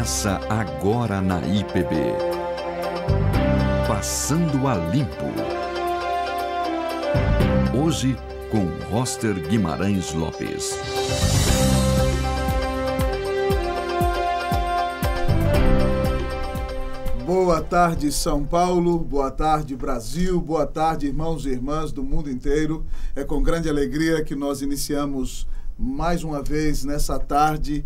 Começa agora na IPB. Passando a Limpo. Hoje com Roster Guimarães Lopes. Boa tarde, São Paulo, boa tarde, Brasil, boa tarde, irmãos e irmãs do mundo inteiro. É com grande alegria que nós iniciamos mais uma vez nessa tarde,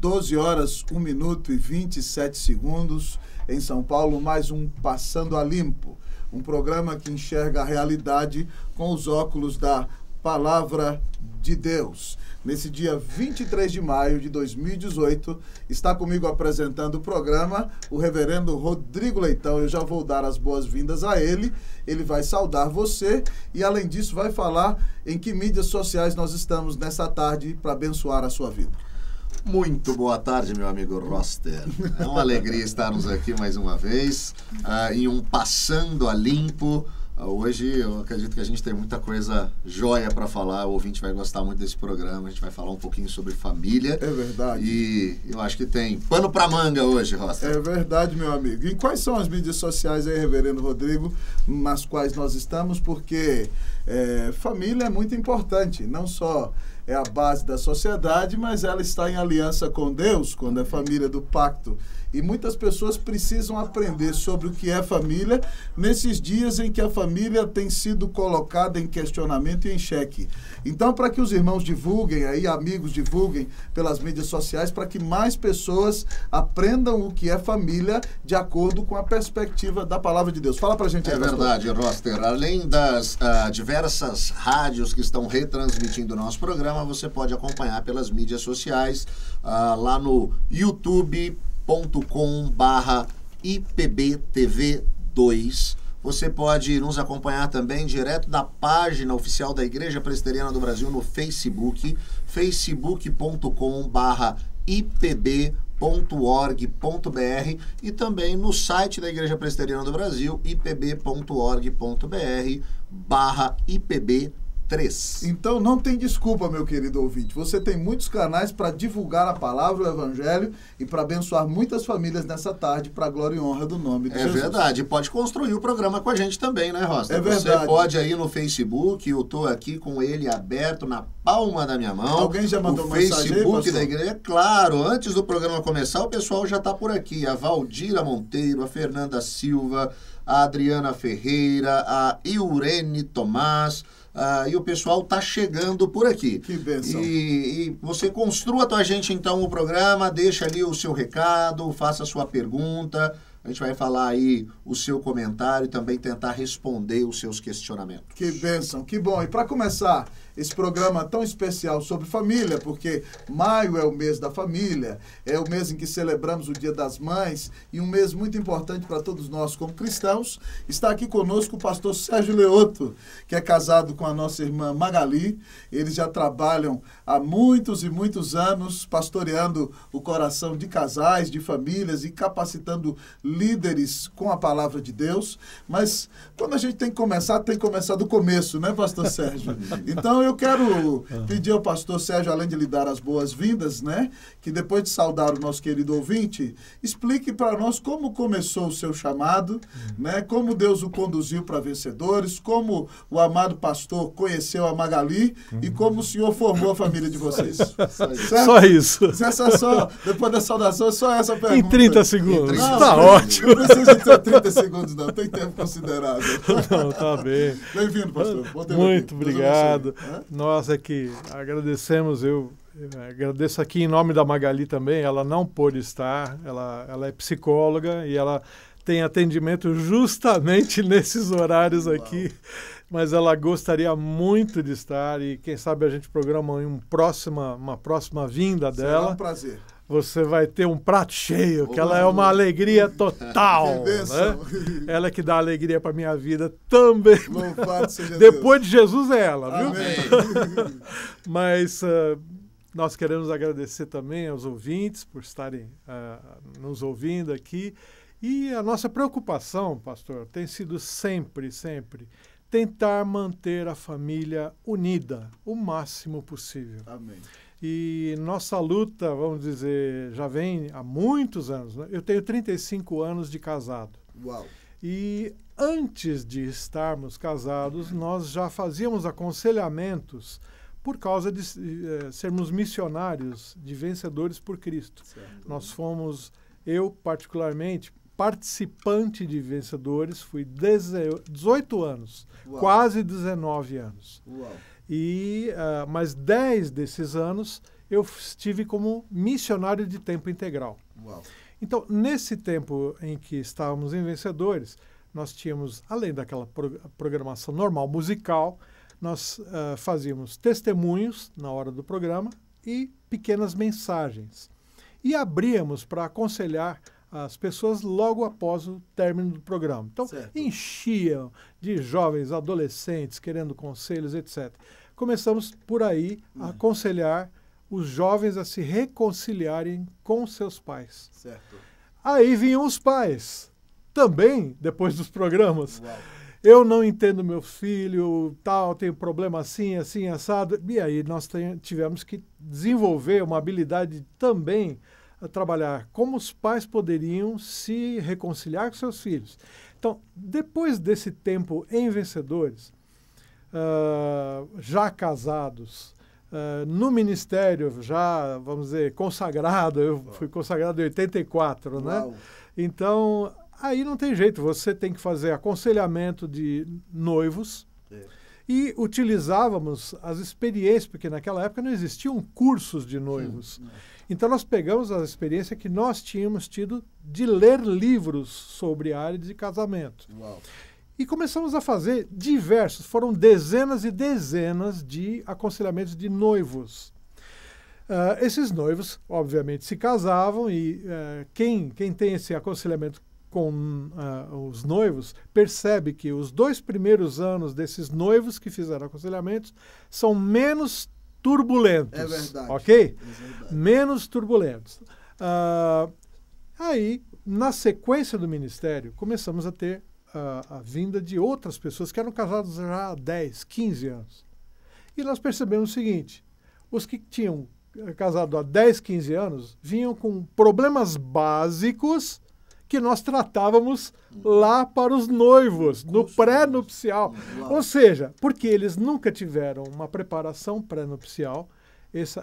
12 horas, 1 minuto e 27 segundos, em São Paulo, mais um Passando a Limpo, um programa que enxerga a realidade com os óculos da Palavra de Deus. Nesse dia 23 de maio de 2018, está comigo apresentando o programa o reverendo Rodrigo Leitão. Eu já vou dar as boas-vindas a ele, ele vai saudar você e, além disso, vai falar em que mídias sociais nós estamos nessa tarde para abençoar a sua vida. Muito boa tarde, meu amigo Roster. É uma alegria estarmos aqui mais uma vez em um Passando a Limpo. Hoje eu acredito que a gente tem muita coisa jóia para falar, o ouvinte vai gostar muito desse programa, a gente vai falar um pouquinho sobre família. É verdade. E eu acho que tem pano para manga hoje, Roster. É verdade, meu amigo. E quais são as mídias sociais aí, reverendo Rodrigo, nas quais nós estamos? Porque família é muito importante, não só é a base da sociedade, mas ela está em aliança com Deus, quando é família do pacto. E muitas pessoas precisam aprender sobre o que é família nesses dias em que a família tem sido colocada em questionamento e em xeque. Então, para que os irmãos divulguem, aí, amigos divulguem pelas mídias sociais, para que mais pessoas aprendam o que é família de acordo com a perspectiva da Palavra de Deus. Fala pra gente aí, pastor. Verdade, Roster. Além das diversas rádios que estão retransmitindo o nosso programa, você pode acompanhar pelas mídias sociais, lá no youtube.com/IPBTV2. Você pode nos acompanhar também direto da página oficial da Igreja Presbiteriana do Brasil no Facebook, facebook.com/IPB.org.br e também no site da Igreja Presbiteriana do Brasil, ipb.org.br/IPB3. Então não tem desculpa, meu querido ouvinte. Você tem muitos canais para divulgar a palavra, o evangelho e para abençoar muitas famílias nessa tarde para a glória e honra do nome de Jesus. É verdade. Pode construir o programa com a gente também, né, Rosta? É verdade. Você pode ir no Facebook, eu estou aqui com ele aberto na palma da minha mão. Alguém já mandou mensagem aí, Facebook da igreja? Claro, antes do programa começar, o pessoal já está por aqui. A Valdira Monteiro, a Fernanda Silva, a Adriana Ferreira, a Iurene Tomás. E o pessoal tá chegando por aqui. Que bênção. E você construa com a gente então o programa, deixa ali o seu recado, faça a sua pergunta. A gente vai falar aí o seu comentário e também tentar responder os seus questionamentos. Que bênção, que bom. E para começar esse programa tão especial sobre família, porque maio é o mês da família, é o mês em que celebramos o Dia das Mães e um mês muito importante para todos nós como cristãos. Está aqui conosco o pastor Sérgio Leoto, que é casado com a nossa irmã Magali. Eles já trabalham há muitos e muitos anos pastoreando o coração de casais, de famílias e capacitando líderes com a palavra de Deus. Mas quando a gente tem que começar do começo, né, pastor Sérgio? Então eu quero pedir ao pastor Sérgio, além de lhe dar as boas-vindas, né, que depois de saudar o nosso querido ouvinte, explique para nós como começou o seu chamado, né, como Deus o conduziu para vencedores, como o amado pastor conheceu a Magali e como o senhor formou a família de vocês. Só isso. Depois da saudação, só essa pergunta. Em 30 segundos. Não, tá ótimo. Não precisa de ter 30 segundos, não. Tem tempo considerável. Não, tá bem. Bem-vindo, pastor. Muito obrigado. Nós aqui agradecemos, eu agradeço aqui em nome da Magali também, ela não pôde estar, ela é psicóloga e ela tem atendimento justamente nesses horários aqui, mas ela gostaria muito de estar e quem sabe a gente programa uma próxima vinda dela. Será um prazer. Você vai ter um prato cheio, que ela é uma alegria total. Que bênção. Né? Ela que dá alegria para minha vida também. Louvado seja Depois Deus. de Jesus é ela, viu? Amém. Mas nós queremos agradecer também aos ouvintes por estarem nos ouvindo aqui. E a nossa preocupação, pastor, tem sido sempre tentar manter a família unida o máximo possível. Amém. E nossa luta, vamos dizer, já vem há muitos anos, né? Eu tenho 35 anos de casado. Uau. E antes de estarmos casados, nós já fazíamos aconselhamentos por causa de sermos missionários de Vencedores por Cristo. Certo. Nós fomos, eu particularmente, participante de Vencedores, fui 18 anos, Uau. quase 19 anos. Uau. E mais 10 desses anos eu estive como missionário de tempo integral. Uau. Então, nesse tempo em que estávamos em Vencedores, nós tínhamos, além daquela programação normal musical, nós fazíamos testemunhos na hora do programa e pequenas mensagens. E abríamos para aconselhar as pessoas logo após o término do programa. Então, certo. enchiam de jovens, adolescentes, querendo conselhos, etc. Começamos por aí a aconselhar os jovens a se reconciliarem com seus pais. Certo. Aí vinham os pais, também depois dos programas. Uau. Eu não entendo meu filho, tal, tem problema assim, assim, assado. E aí nós tivemos que desenvolver uma habilidade também a trabalhar como os pais poderiam se reconciliar com seus filhos. Então, depois desse tempo em Vencedores, já casados, no ministério já, vamos dizer, consagrado, eu fui consagrado em 84, né? Uau. Então, aí não tem jeito, você tem que fazer aconselhamento de noivos e utilizávamos as experiências, porque naquela época não existiam cursos de noivos. Então, nós pegamos a experiência que nós tínhamos tido de ler livros sobre a área de casamento. Uau. E começamos a fazer diversos, foram dezenas e dezenas de aconselhamentos de noivos. Esses noivos, obviamente, se casavam e quem tem esse aconselhamento com os noivos percebe que os 2 primeiros anos desses noivos que fizeram aconselhamentos são menos turbulentos. É verdade. Ok? É verdade. Menos turbulentos. Aí, na sequência do ministério, começamos a ter a vinda de outras pessoas que eram casadas já há 10, 15 anos. E nós percebemos o seguinte, os que tinham casado há 10, 15 anos vinham com problemas básicos que nós tratávamos lá para os noivos, no pré-nupcial. Ou seja, porque eles nunca tiveram uma preparação pré-nupcial,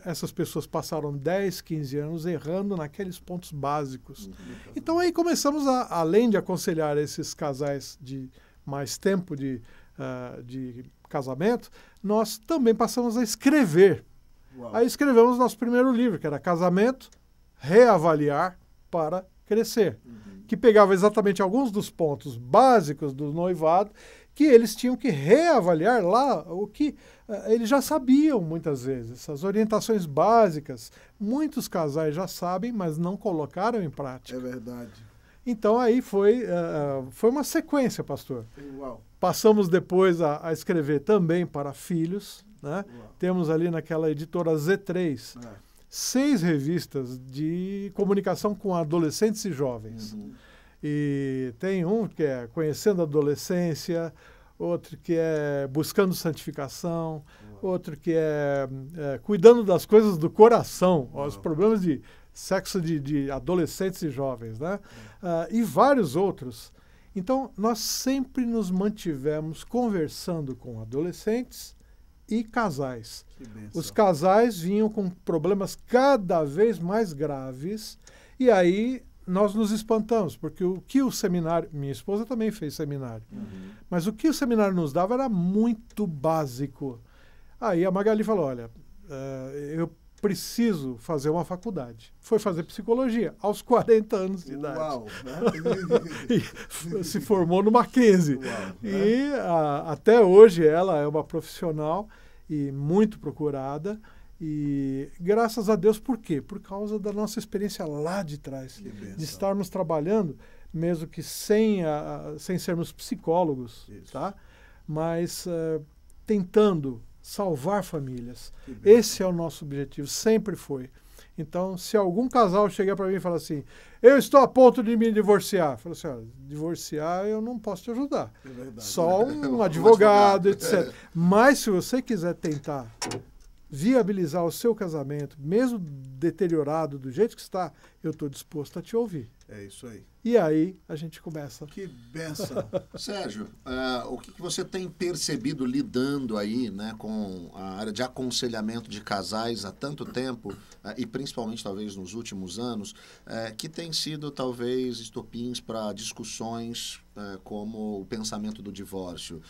essas pessoas passaram 10, 15 anos errando naqueles pontos básicos. Então aí começamos, além de aconselhar esses casais de mais tempo de casamento, nós também passamos a escrever. Uau. Aí escrevemos nosso primeiro livro, que era Casamento, Reavaliar para Crescer, que pegava exatamente alguns dos pontos básicos do noivado, que eles tinham que reavaliar lá o que eles já sabiam muitas vezes, as orientações básicas. Muitos casais já sabem, mas não colocaram em prática. É verdade. Então aí foi uma sequência, pastor. Uau. Passamos depois a escrever também para filhos, né? Uau. Temos ali naquela editora Z3 6 revistas de comunicação com adolescentes e jovens. E tem um que é Conhecendo a Adolescência, outro que é Buscando Santificação, outro que é Cuidando das Coisas do Coração, os problemas de sexo de adolescentes e jovens, né? E vários outros. Então, nós sempre nos mantivemos conversando com adolescentes e casais. Os casais vinham com problemas cada vez mais graves e aí nós nos espantamos, porque o que o seminário... Minha esposa também fez seminário. Mas o que o seminário nos dava era muito básico. Aí a Magali falou, olha, eu preciso fazer uma faculdade. Foi fazer psicologia, aos 40 anos de idade. Uau! E se formou no Mackenzie. Uau, e até hoje ela é uma profissional e muito procurada. E graças a Deus, por quê? Por causa da nossa experiência lá de trás, de estarmos trabalhando, mesmo que sem sermos psicólogos, tá? Mas tentando salvar famílias. Esse é o nosso objetivo, sempre foi. Então, se algum casal chegar para mim e falar assim, eu estou a ponto de me divorciar, eu falo assim, olha, divorciar eu não posso te ajudar. É verdade. Só um advogado, etc. Mas se você quiser tentar viabilizar o seu casamento, mesmo deteriorado do jeito que está, eu estou disposto a te ouvir. É isso aí. E aí a gente começa. Que benção. Sérgio, o que você tem percebido lidando aí, né, com a área de aconselhamento de casais há tanto tempo, e principalmente talvez nos últimos anos, que tem sido talvez estopins para discussões como o pensamento do divórcio?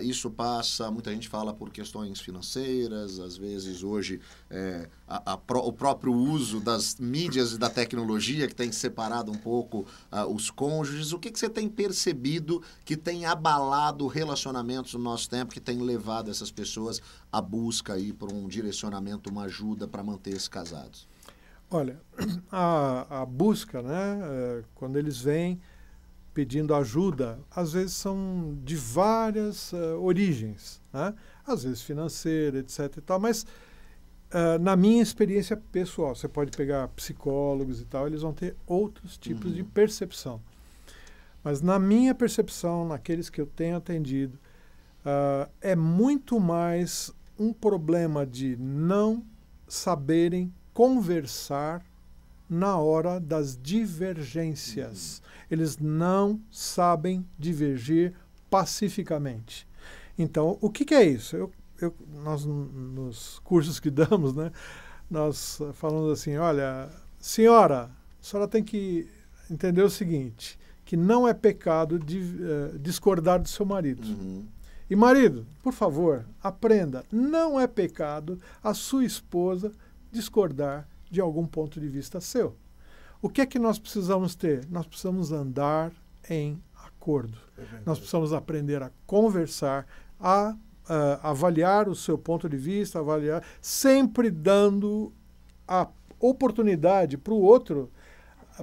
Isso passa, muita gente fala por questões financeiras, às vezes hoje o próprio uso das mídias e da tecnologia que tem separado um pouco os cônjuges. O que você tem percebido que tem abalado relacionamentos no nosso tempo, que tem levado essas pessoas à busca aí por um direcionamento, uma ajuda para manter-se casados? Olha, a busca, né, quando eles vêm pedindo ajuda, às vezes são de várias origens, né? Às vezes financeira, etc. e tal, mas na minha experiência pessoal, você pode pegar psicólogos e tal, eles vão ter outros tipos de percepção. Mas na minha percepção, naqueles que eu tenho atendido, é muito mais um problema de não saberem conversar na hora das divergências. Eles não sabem divergir pacificamente. Então, o que é isso? Nós, nos cursos que damos, né, nós falamos assim, olha, senhora, a senhora tem que entender o seguinte, que não é pecado discordar do seu marido. E marido, por favor, aprenda, não é pecado a sua esposa discordar de algum ponto de vista seu. O que é que nós precisamos ter? Nós precisamos andar em acordo. Nós precisamos aprender a conversar, a avaliar o seu ponto de vista, avaliar, sempre dando a oportunidade para o outro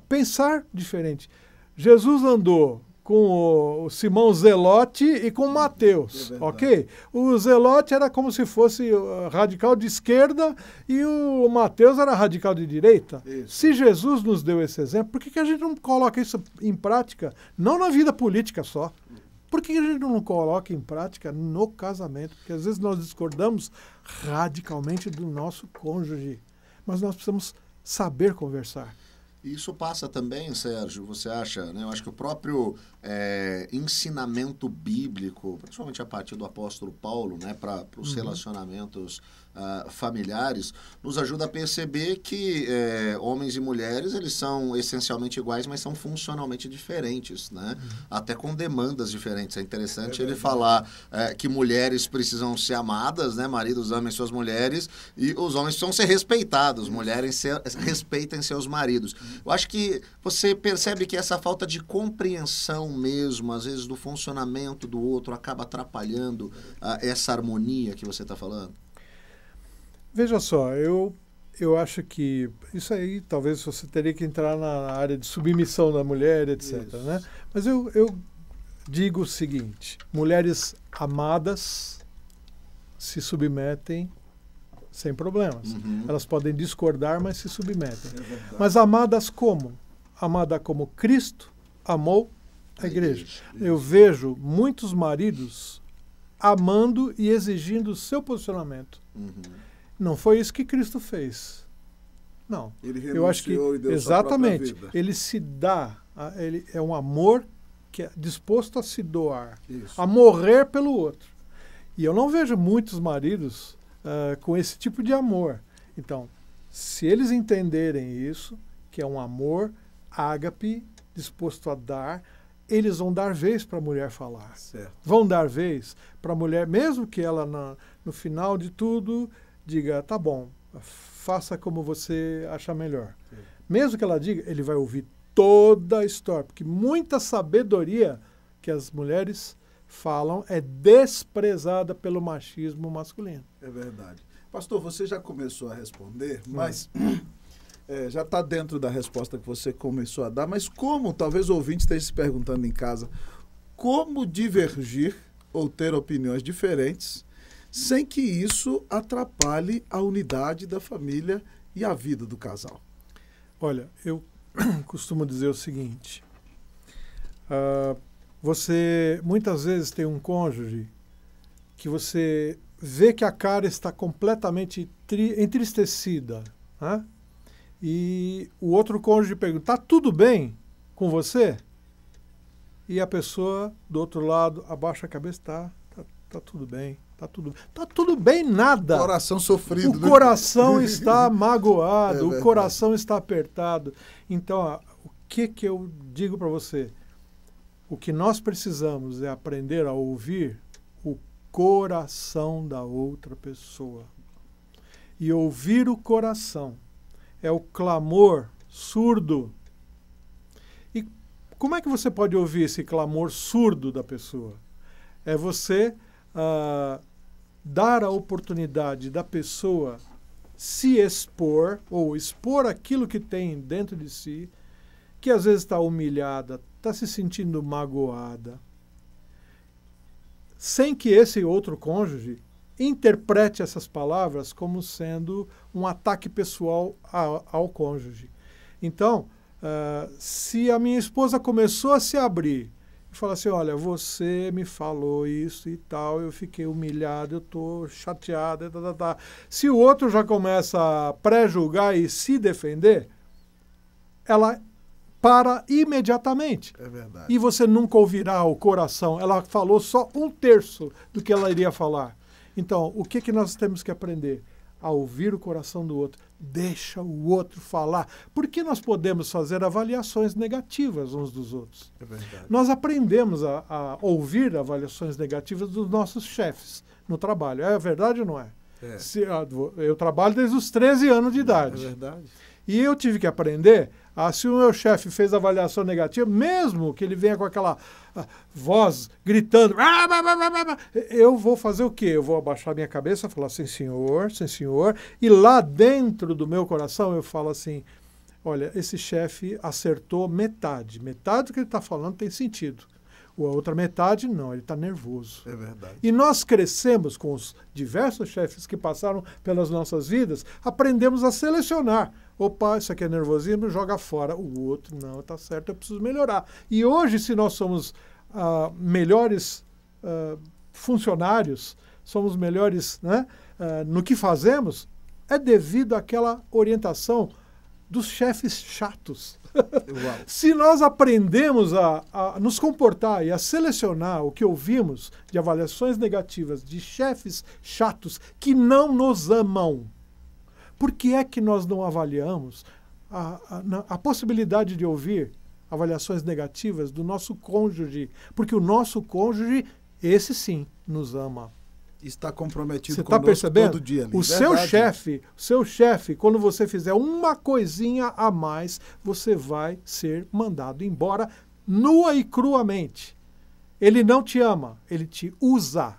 pensar diferente. Jesus andou com o Simão Zelote e com Mateus, ok? O Zelote era como se fosse radical de esquerda e o Mateus era radical de direita. Isso. Se Jesus nos deu esse exemplo, por que a gente não coloca isso em prática? Não na vida política só. Por que a gente não coloca em prática no casamento? Porque às vezes nós discordamos radicalmente do nosso cônjuge, mas nós precisamos saber conversar. Isso passa também, Sérgio, você acha, né? Eu acho que o próprio ensinamento bíblico, principalmente a partir do apóstolo Paulo, né, para os relacionamentos familiares, nos ajuda a perceber que homens e mulheres, eles são essencialmente iguais, mas são funcionalmente diferentes, né? Até com demandas diferentes. É interessante ele falar que mulheres precisam ser amadas, né? Maridos amem suas mulheres e os homens precisam ser respeitados, mulheres respeitem seus maridos. Eu acho que você percebe que essa falta de compreensão mesmo, às vezes, do funcionamento do outro, acaba atrapalhando essa harmonia que você está falando? Veja só, eu acho que isso aí talvez você teria que entrar na área de submissão da mulher, etc. Né? Mas eu digo o seguinte, mulheres amadas se submetem sem problemas. Elas podem discordar, mas se submetem. Mas amadas como? Amada como Cristo amou a igreja. Eu vejo muitos maridos amando e exigindo o seu posicionamento. Não foi isso que Cristo fez. Não. Eu acho que exatamente. Ele se dá, ele é um amor que é disposto a se doar, a morrer pelo outro. E eu não vejo muitos maridos com esse tipo de amor. Então, se eles entenderem isso, que é um amor ágape, disposto a dar, eles vão dar vez para a mulher falar. Certo. Vão dar vez para a mulher, mesmo que ela, no final de tudo, diga, tá bom, faça como você achar melhor. Sim. Mesmo que ela diga, ele vai ouvir toda a história, porque muita sabedoria que as mulheres falam é desprezada pelo machismo masculino. É verdade. Pastor, você já começou a responder, mas já está dentro da resposta que você começou a dar, mas como, talvez o ouvinte esteja se perguntando em casa, como divergir ou ter opiniões diferentes sem que isso atrapalhe a unidade da família e a vida do casal? Olha, eu costumo dizer o seguinte, você muitas vezes tem um cônjuge que você vê que a cara está completamente entristecida, né? E o outro cônjuge pergunta, tá tudo bem com você? E a pessoa do outro lado abaixa a cabeça, tá tudo bem, tá tudo bem nada. Coração sofrido. O coração está magoado, É o coração está apertado. Então, o que eu digo para você? O que nós precisamos é aprender a ouvir o coração da outra pessoa. E ouvir o coração é o clamor surdo. E como é que você pode ouvir esse clamor surdo da pessoa? É você dar a oportunidade da pessoa se expor, ou expor aquilo que tem dentro de si, que às vezes está humilhada, está se sentindo magoada, sem que esse outro cônjuge interprete essas palavras como sendo um ataque pessoal ao cônjuge. Então, se a minha esposa começou a se abrir e falar assim, olha, você me falou isso e tal, eu fiquei humilhado, eu estou chateada, Se o outro já começa a pré-julgar e se defender, ela para imediatamente. É verdade. E você nunca ouvirá o coração. Ela falou só 1/3 do que ela iria falar. Então, o que nós temos que aprender? A ouvir o coração do outro. Deixa o outro falar. Porque nós podemos fazer avaliações negativas uns dos outros. É verdade. Nós aprendemos a ouvir avaliações negativas dos nossos chefes no trabalho. É verdade ou não é? É. Eu trabalho desde os 13 anos de idade. É verdade. E eu tive que aprender, se o meu chefe fez avaliação negativa, mesmo que ele venha com aquela voz gritando, eu vou fazer o quê? Eu vou abaixar minha cabeça e falar, sim senhor, e lá dentro do meu coração eu falo assim, olha, esse chefe acertou metade do que ele está falando tem sentido. A outra metade, não, ele está nervoso. É verdade. E nós crescemos com os diversos chefes que passaram pelas nossas vidas, aprendemos a selecionar. Opa, isso aqui é nervosismo, joga fora. O outro, não, está certo, eu preciso melhorar. E hoje, se nós somos melhores funcionários, somos melhores, né, no que fazemos, é devido àquela orientação dos chefes chatos. Se nós aprendemos a nos comportar e a selecionar o que ouvimos de avaliações negativas de chefes chatos que não nos amam, por que é que nós não avaliamos a possibilidade de ouvir avaliações negativas do nosso cônjuge? Porque o nosso cônjuge, esse sim, nos ama. Está comprometido você está percebendo? Todo dia ali. O seu chefe, quando você fizer uma coisinha a mais, você vai ser mandado embora nua e cruamente. Ele não te ama, ele te usa.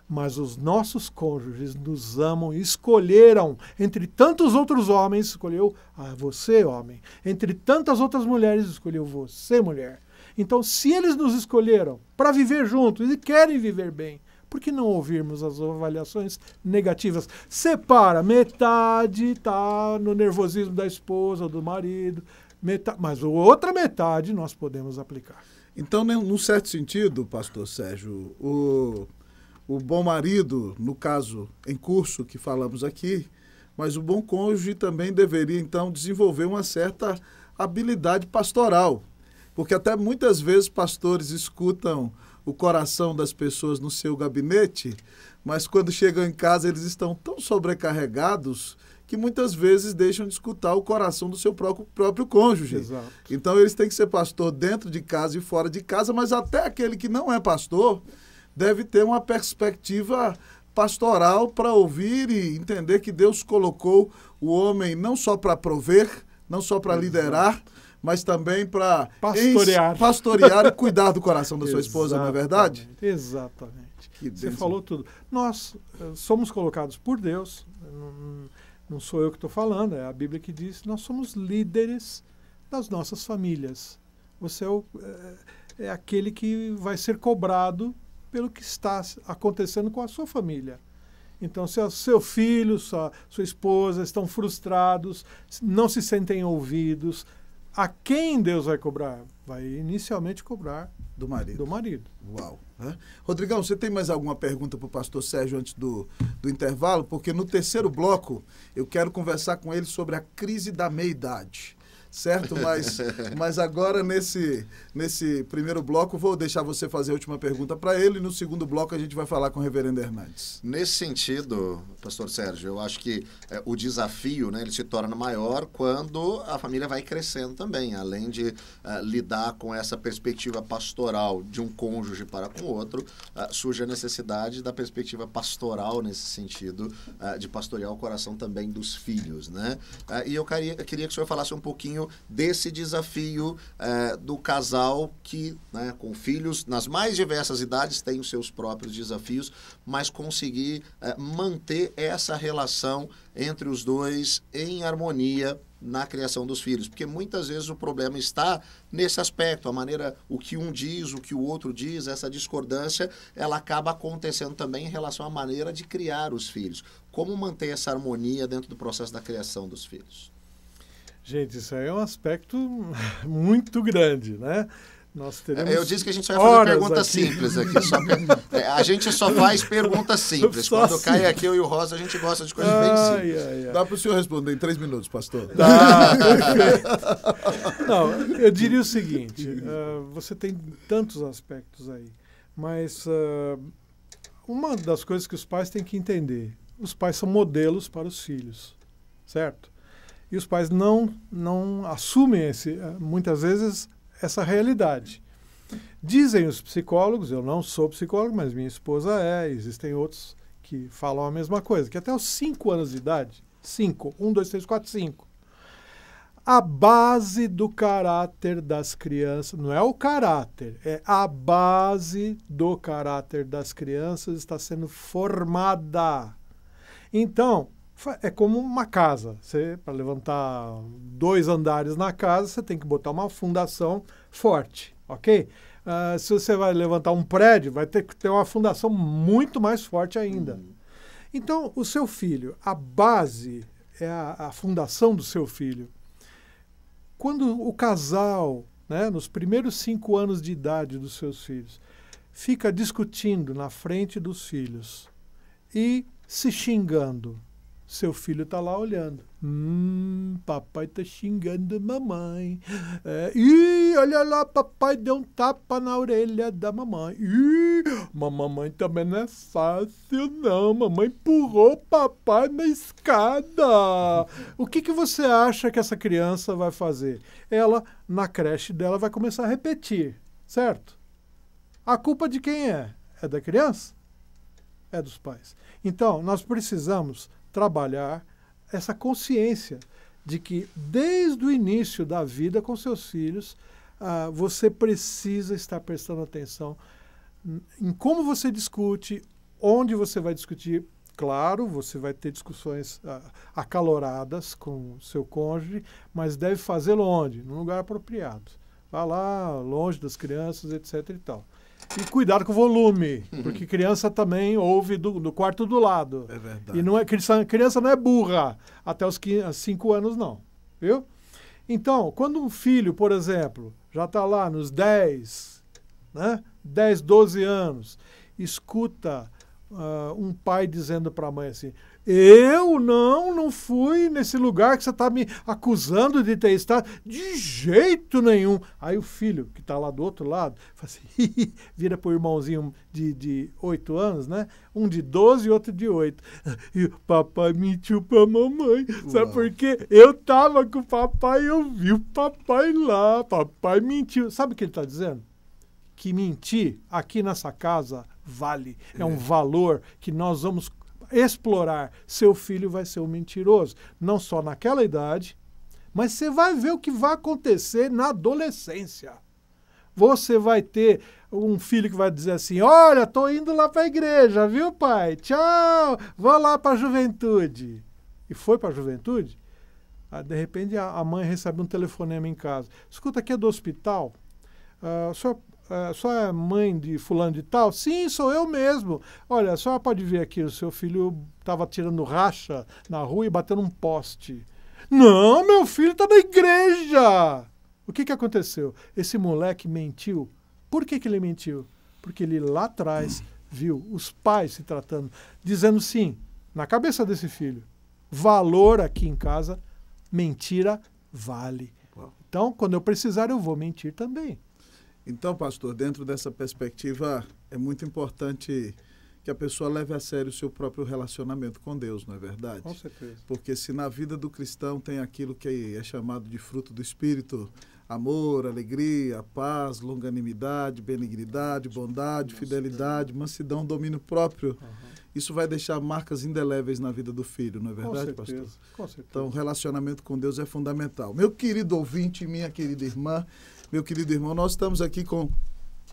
Mas os nossos cônjuges nos amam e escolheram, entre tantos outros homens, escolheu você, homem. Entre tantas outras mulheres, escolheu você, mulher. Então, se eles nos escolheram para viver juntos e querem viver bem, por que não ouvirmos as avaliações negativas? Separa, metade está no nervosismo da esposa ou do marido, mas a outra metade nós podemos aplicar. Então, num certo sentido, pastor Sérgio, o bom marido, no caso em curso que falamos aqui, mas o bom cônjuge também deveria, então, desenvolver uma certa habilidade pastoral. Porque até muitas vezes pastores escutam o coração das pessoas no seu gabinete, mas quando chegam em casa eles estão tão sobrecarregados que muitas vezes deixam de escutar o coração do seu próprio cônjuge. Exato. Então eles têm que ser pastor dentro de casa e fora de casa, mas até aquele que não é pastor deve ter uma perspectiva pastoral para ouvir e entender que Deus colocou o homem não só para prover, não só para liderar, mas também para pastorear e cuidar do coração da sua esposa, não é verdade? Exatamente. Você falou tudo. Nós somos colocados por Deus, não sou eu que estou falando, é a Bíblia que diz, nós somos líderes das nossas famílias. Você é aquele que vai ser cobrado pelo que está acontecendo com a sua família. Então, se o seu filho, sua esposa estão frustrados, não se sentem ouvidos, a quem Deus vai cobrar? Vai inicialmente cobrar Do marido. Do marido. Uau. Rodrigão, você tem mais alguma pergunta para o pastor Sérgio antes do intervalo? Porque no terceiro bloco eu quero conversar com ele sobre a crise da meia-idade. Certo? Mas agora, nesse primeiro bloco, vou deixar você fazer a última pergunta para ele e no segundo bloco a gente vai falar com o reverendo Hernandes. Nesse sentido, pastor Sérgio, eu acho que o desafio, né, ele se torna maior quando a família vai crescendo também, além de lidar com essa perspectiva pastoral de um cônjuge para com o outro, surge a necessidade da perspectiva pastoral nesse sentido, de pastorear o coração também dos filhos, né? E eu queria que o senhor falasse um pouquinho desse desafio do casal que, né, com filhos nas mais diversas idades, tem os seus próprios desafios, mas conseguir manter essa relação entre os dois em harmonia na criação dos filhos, porque muitas vezes o problema está nesse aspecto, a maneira, o que um diz, o que o outro diz, essa discordância, ela acaba acontecendo também em relação à maneira de criar os filhos. Como manter essa harmonia dentro do processo da criação dos filhos? Gente, isso aí é um aspecto muito grande, né? Nós teremos eu disse que a gente só ia fazer perguntas simples aqui. A gente só faz perguntas simples. Quando cai aqui eu e o Rosa, a gente gosta de coisas bem simples. Dá para o senhor responder em 3 minutos, pastor? Dá, perfeito. Não, eu diria o seguinte, você tem tantos aspectos aí, mas uma das coisas que os pais têm que entender, os pais são modelos para os filhos, certo? E os pais não assumem muitas vezes essa realidade. Dizem os psicólogos, eu não sou psicólogo, mas minha esposa existem outros que falam a mesma coisa, que até os 5 anos de idade, 5, 1, 2, 3, 4, 5, a base do caráter das crianças, não é o caráter, é a base do caráter das crianças está sendo formada. Então, é como uma casa. Para levantar 2 andares na casa, você tem que botar uma fundação forte, ok? Se você vai levantar um prédio, vai ter que ter uma fundação muito mais forte ainda. Então, o seu filho, a base é a fundação do seu filho. Quando o casal, né, nos primeiros 5 anos de idade dos seus filhos, fica discutindo na frente dos filhos e se xingando, seu filho está lá olhando. Papai está xingando mamãe. Ih, olha lá, papai deu um tapa na orelha da mamãe. Ih, mamãe também não é fácil, não. Mamãe empurrou o papai na escada. O que você acha que essa criança vai fazer? Ela, na creche dela, vai começar a repetir, certo? A culpa de quem é? É da criança? É dos pais. Então, nós precisamos trabalhar essa consciência de que desde o início da vida com seus filhos, você precisa estar prestando atenção em como você discute, onde você vai discutir. Claro, você vai ter discussões acaloradas com o seu cônjuge, mas deve fazê-lo onde? Num lugar apropriado. Vá lá, longe das crianças, etc. e tal. E cuidado com o volume, porque criança também ouve do quarto do lado. É verdade. E não é, criança não é burra até os 5 anos, não. Viu? Então, quando um filho, por exemplo, já está lá nos 10, né, 10, 12 anos, escuta um pai dizendo para a mãe assim, eu não fui nesse lugar que você está me acusando de ter estado, de jeito nenhum. Aí o filho, que está lá do outro lado, fala assim, vira para o irmãozinho de 8 anos, né? Um de 12 e outro de 8. E o papai mentiu para a mamãe. Sabe por quê? Eu estava com o papai e eu vi o papai lá. Papai mentiu. Sabe o que ele está dizendo? Que mentir aqui nessa casa vale. É um valor que nós vamos explorar. Seu filho vai ser um mentiroso. Não só naquela idade, mas você vai ver o que vai acontecer na adolescência. Você vai ter um filho que vai dizer assim, olha, tô indo lá para a igreja, viu, pai? Tchau, vou lá para a juventude. E foi para a juventude? De repente a mãe recebe um telefonema em casa. Escuta, aqui é do hospital. A senhora é mãe de fulano de tal? Sim, sou eu mesmo. Olha, a senhora pode ver aqui, o seu filho estava tirando racha na rua e batendo um poste. Não, meu filho está na igreja. O que aconteceu? Esse moleque mentiu Por que ele mentiu? Porque ele lá atrás viu os pais se tratando, dizendo sim, na cabeça desse filho, valor aqui em casa, mentira vale. Então, quando eu precisar, eu vou mentir também. Então, pastor, dentro dessa perspectiva, é muito importante que a pessoa leve a sério o seu próprio relacionamento com Deus, não é verdade? Com certeza. Porque se na vida do cristão tem aquilo que é chamado de fruto do Espírito, amor, alegria, paz, longanimidade, benignidade, bondade, fidelidade, mansidão, domínio próprio, isso vai deixar marcas indeléveis na vida do filho, não é verdade, pastor? Com certeza. Então, o relacionamento com Deus é fundamental. Meu querido ouvinte, minha querida irmã, meu querido irmão, nós estamos aqui com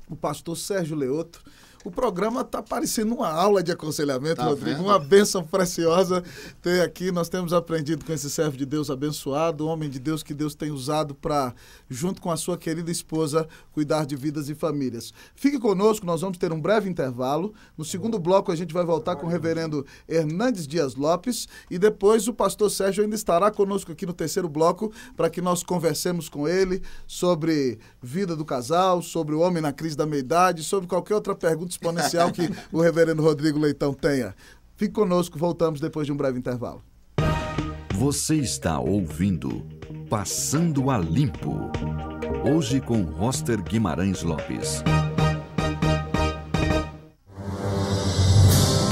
o pastor Sérgio Leoto. O programa está parecendo uma aula de aconselhamento, Rodrigo, uma bênção preciosa ter aqui. Nós temos aprendido com esse servo de Deus abençoado, homem de Deus que Deus tem usado para, junto com a sua querida esposa, cuidar de vidas e famílias. Fique conosco, nós vamos ter um breve intervalo. No segundo bloco, a gente vai voltar com o reverendo Hernandes Dias Lopes e depois o pastor Sérgio ainda estará conosco aqui no terceiro bloco para que nós conversemos com ele sobre vida do casal, sobre o homem na crise da meia-idade, sobre qualquer outra pergunta exponencial que o reverendo Rodrigo Leitão tenha. Fique conosco, voltamos depois de um breve intervalo. Você está ouvindo Passando a Limpo. Hoje com Roster Guimarães Lopes.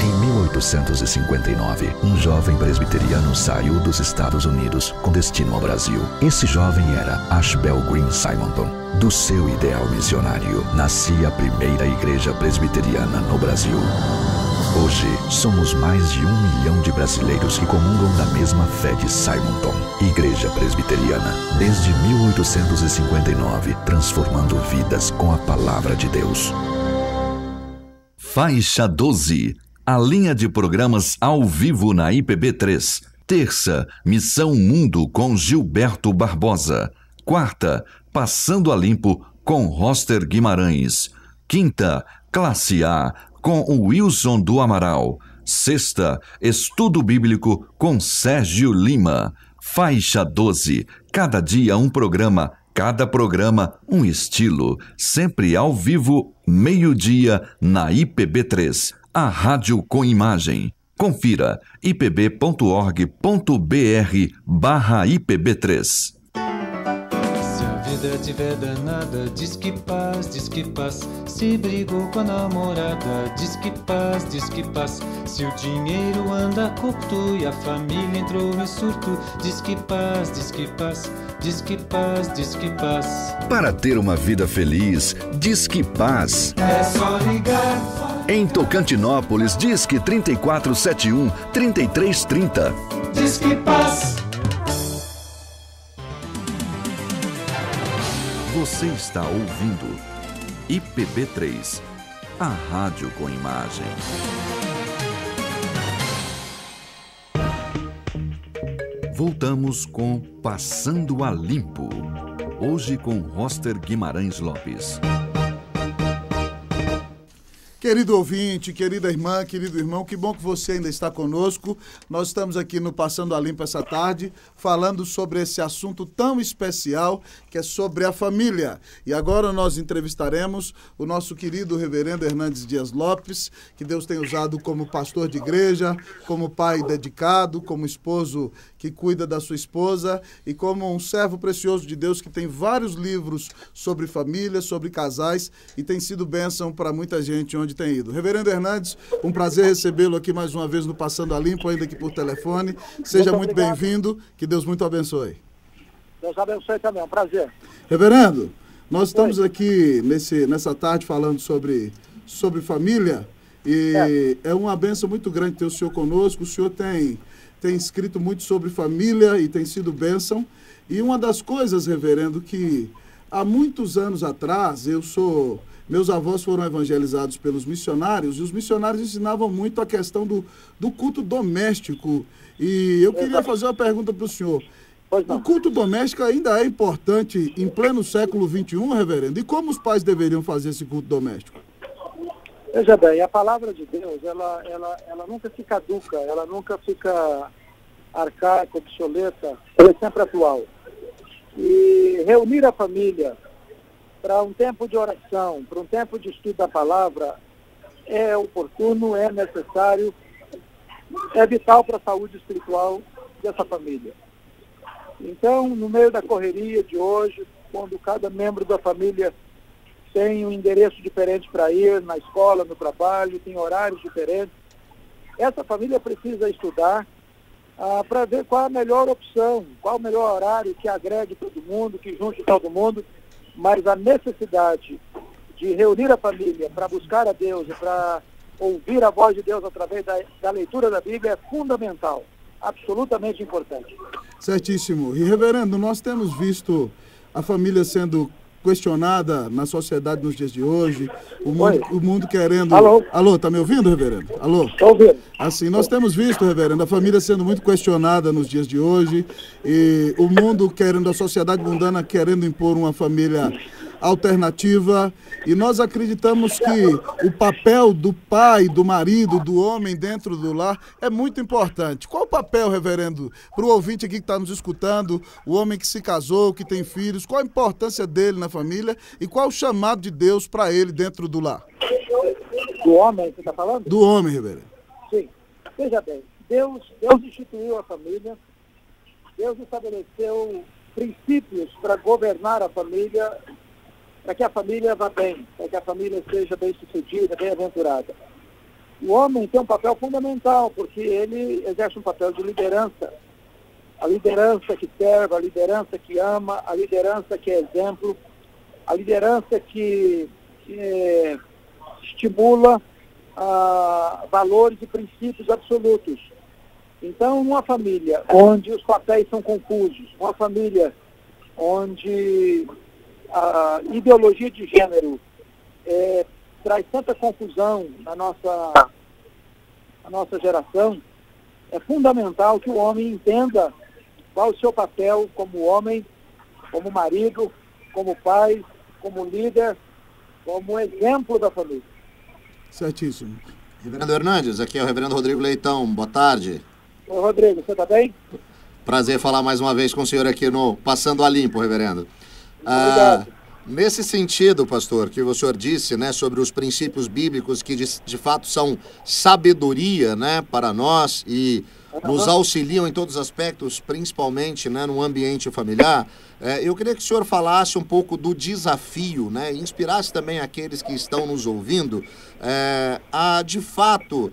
Em 1859, um jovem presbiteriano saiu dos Estados Unidos com destino ao Brasil. Esse jovem era Ashbel Green Simonton. Do seu ideal missionário, nascia a primeira igreja presbiteriana no Brasil. Hoje, somos mais de 1 milhão de brasileiros que comungam da mesma fé de Simonton. Igreja Presbiteriana, desde 1859, transformando vidas com a palavra de Deus. Faixa 12. A linha de programas ao vivo na IPB3. Terça, Missão Mundo com Gilberto Barbosa. Quarta, Passando a Limpo com Roster Guimarães. Quinta, Classe A com o Wilson do Amaral. Sexta, Estudo Bíblico com Sérgio Lima. Faixa 12. Cada dia um programa, cada programa um estilo. Sempre ao vivo, meio-dia, na IPB3. A rádio com imagem. Confira ipb.org.br/IPB3. Vida tiver danada, diz que paz, diz que paz. Se brigou com a namorada, diz que paz, diz que paz. Se o dinheiro anda curto e a família entrou em surto, diz que paz, diz que paz. Diz que paz, diz que paz. Para ter uma vida feliz, diz que paz. É só ligar. Em Tocantinópolis, diz que 3471-3330. Diz que paz. Você está ouvindo IPB3, a rádio com imagem. Voltamos com Passando a Limpo. Hoje com Roster Guimarães Lopes. Querido ouvinte, querida irmã, querido irmão, que bom que você ainda está conosco. Nós estamos aqui no Passando a Limpo essa tarde, falando sobre esse assunto tão especial, que é sobre a família. E agora nós entrevistaremos o nosso querido reverendo Hernandes Dias Lopes, que Deus tem usado como pastor de igreja, como pai dedicado, como esposo que cuida da sua esposa e como um servo precioso de Deus que tem vários livros sobre família, sobre casais e tem sido bênção para muita gente onde tem ido. Reverendo Hernandes, um prazer recebê-lo aqui mais uma vez no Passando a Limpo, ainda aqui por telefone. Seja muito bem-vindo, que Deus muito abençoe. Deus abençoe também, é um prazer. Reverendo, nós estamos aqui nessa tarde falando sobre família e é uma bênção muito grande ter o senhor conosco. O senhor tem escrito muito sobre família e tem sido bênção. E uma das coisas, reverendo, que há muitos anos atrás, meus avós foram evangelizados pelos missionários e os missionários ensinavam muito a questão do culto doméstico. E eu queria fazer uma pergunta para o senhor. O culto doméstico ainda é importante em pleno século XXI, reverendo? E como os pais deveriam fazer esse culto doméstico? Veja bem, a palavra de Deus, ela nunca fica caduca, ela nunca fica arcaica, obsoleta, ela é sempre atual. E reunir a família para um tempo de oração, para um tempo de estudo da palavra, é oportuno, é necessário, é vital para a saúde espiritual dessa família. Então, no meio da correria de hoje, quando cada membro da família tem um endereço diferente para ir, na escola, no trabalho, tem horários diferentes, essa família precisa estudar para ver qual a melhor opção, qual o melhor horário que agregue todo mundo, que junte todo mundo, mas a necessidade de reunir a família para buscar a Deus e para ouvir a voz de Deus através da leitura da Bíblia é fundamental, absolutamente importante. Certíssimo. E, reverendo, nós temos visto a família sendo questionada na sociedade nos dias de hoje, o mundo querendo... Alô, tá me ouvindo, reverendo? Alô? Estou ouvindo. Assim, nós temos visto, reverendo, a família sendo muito questionada nos dias de hoje, e o mundo querendo, a sociedade mundana querendo impor uma família alternativa, e nós acreditamos que o papel do pai, do marido, do homem dentro do lar é muito importante. Qual o papel, reverendo, para o ouvinte aqui que está nos escutando, o homem que se casou, que tem filhos, qual a importância dele na família e qual o chamado de Deus para ele dentro do lar? Do homem, você está falando? Do homem, reverendo. Sim. Veja bem, Deus instituiu a família, Deus estabeleceu princípios para governar a família, para que a família vá bem, para que a família seja bem-sucedida, bem-aventurada. O homem tem um papel fundamental, porque ele exerce um papel de liderança. A liderança que serve, a liderança que ama, a liderança que é exemplo, a liderança que estimula valores e princípios absolutos. Então, uma família onde os papéis são confusos, uma família onde a ideologia de gênero traz tanta confusão na nossa geração, é fundamental que o homem entenda qual o seu papel como homem, como marido, como pai, como líder, como exemplo da família. Certíssimo. Reverendo Hernandes, aqui é o reverendo Rodrigo Leitão, boa tarde. Oi, Rodrigo, você está bem? Prazer falar mais uma vez com o senhor aqui no Passando a Limpo, reverendo. Nesse sentido, pastor, que o senhor disse, né, sobre os princípios bíblicos que de fato são sabedoria, né, para nós e nos auxiliam em todos os aspectos, principalmente, né, no ambiente familiar, eu queria que o senhor falasse um pouco do desafio, né, e inspirasse também aqueles que estão nos ouvindo a, de fato,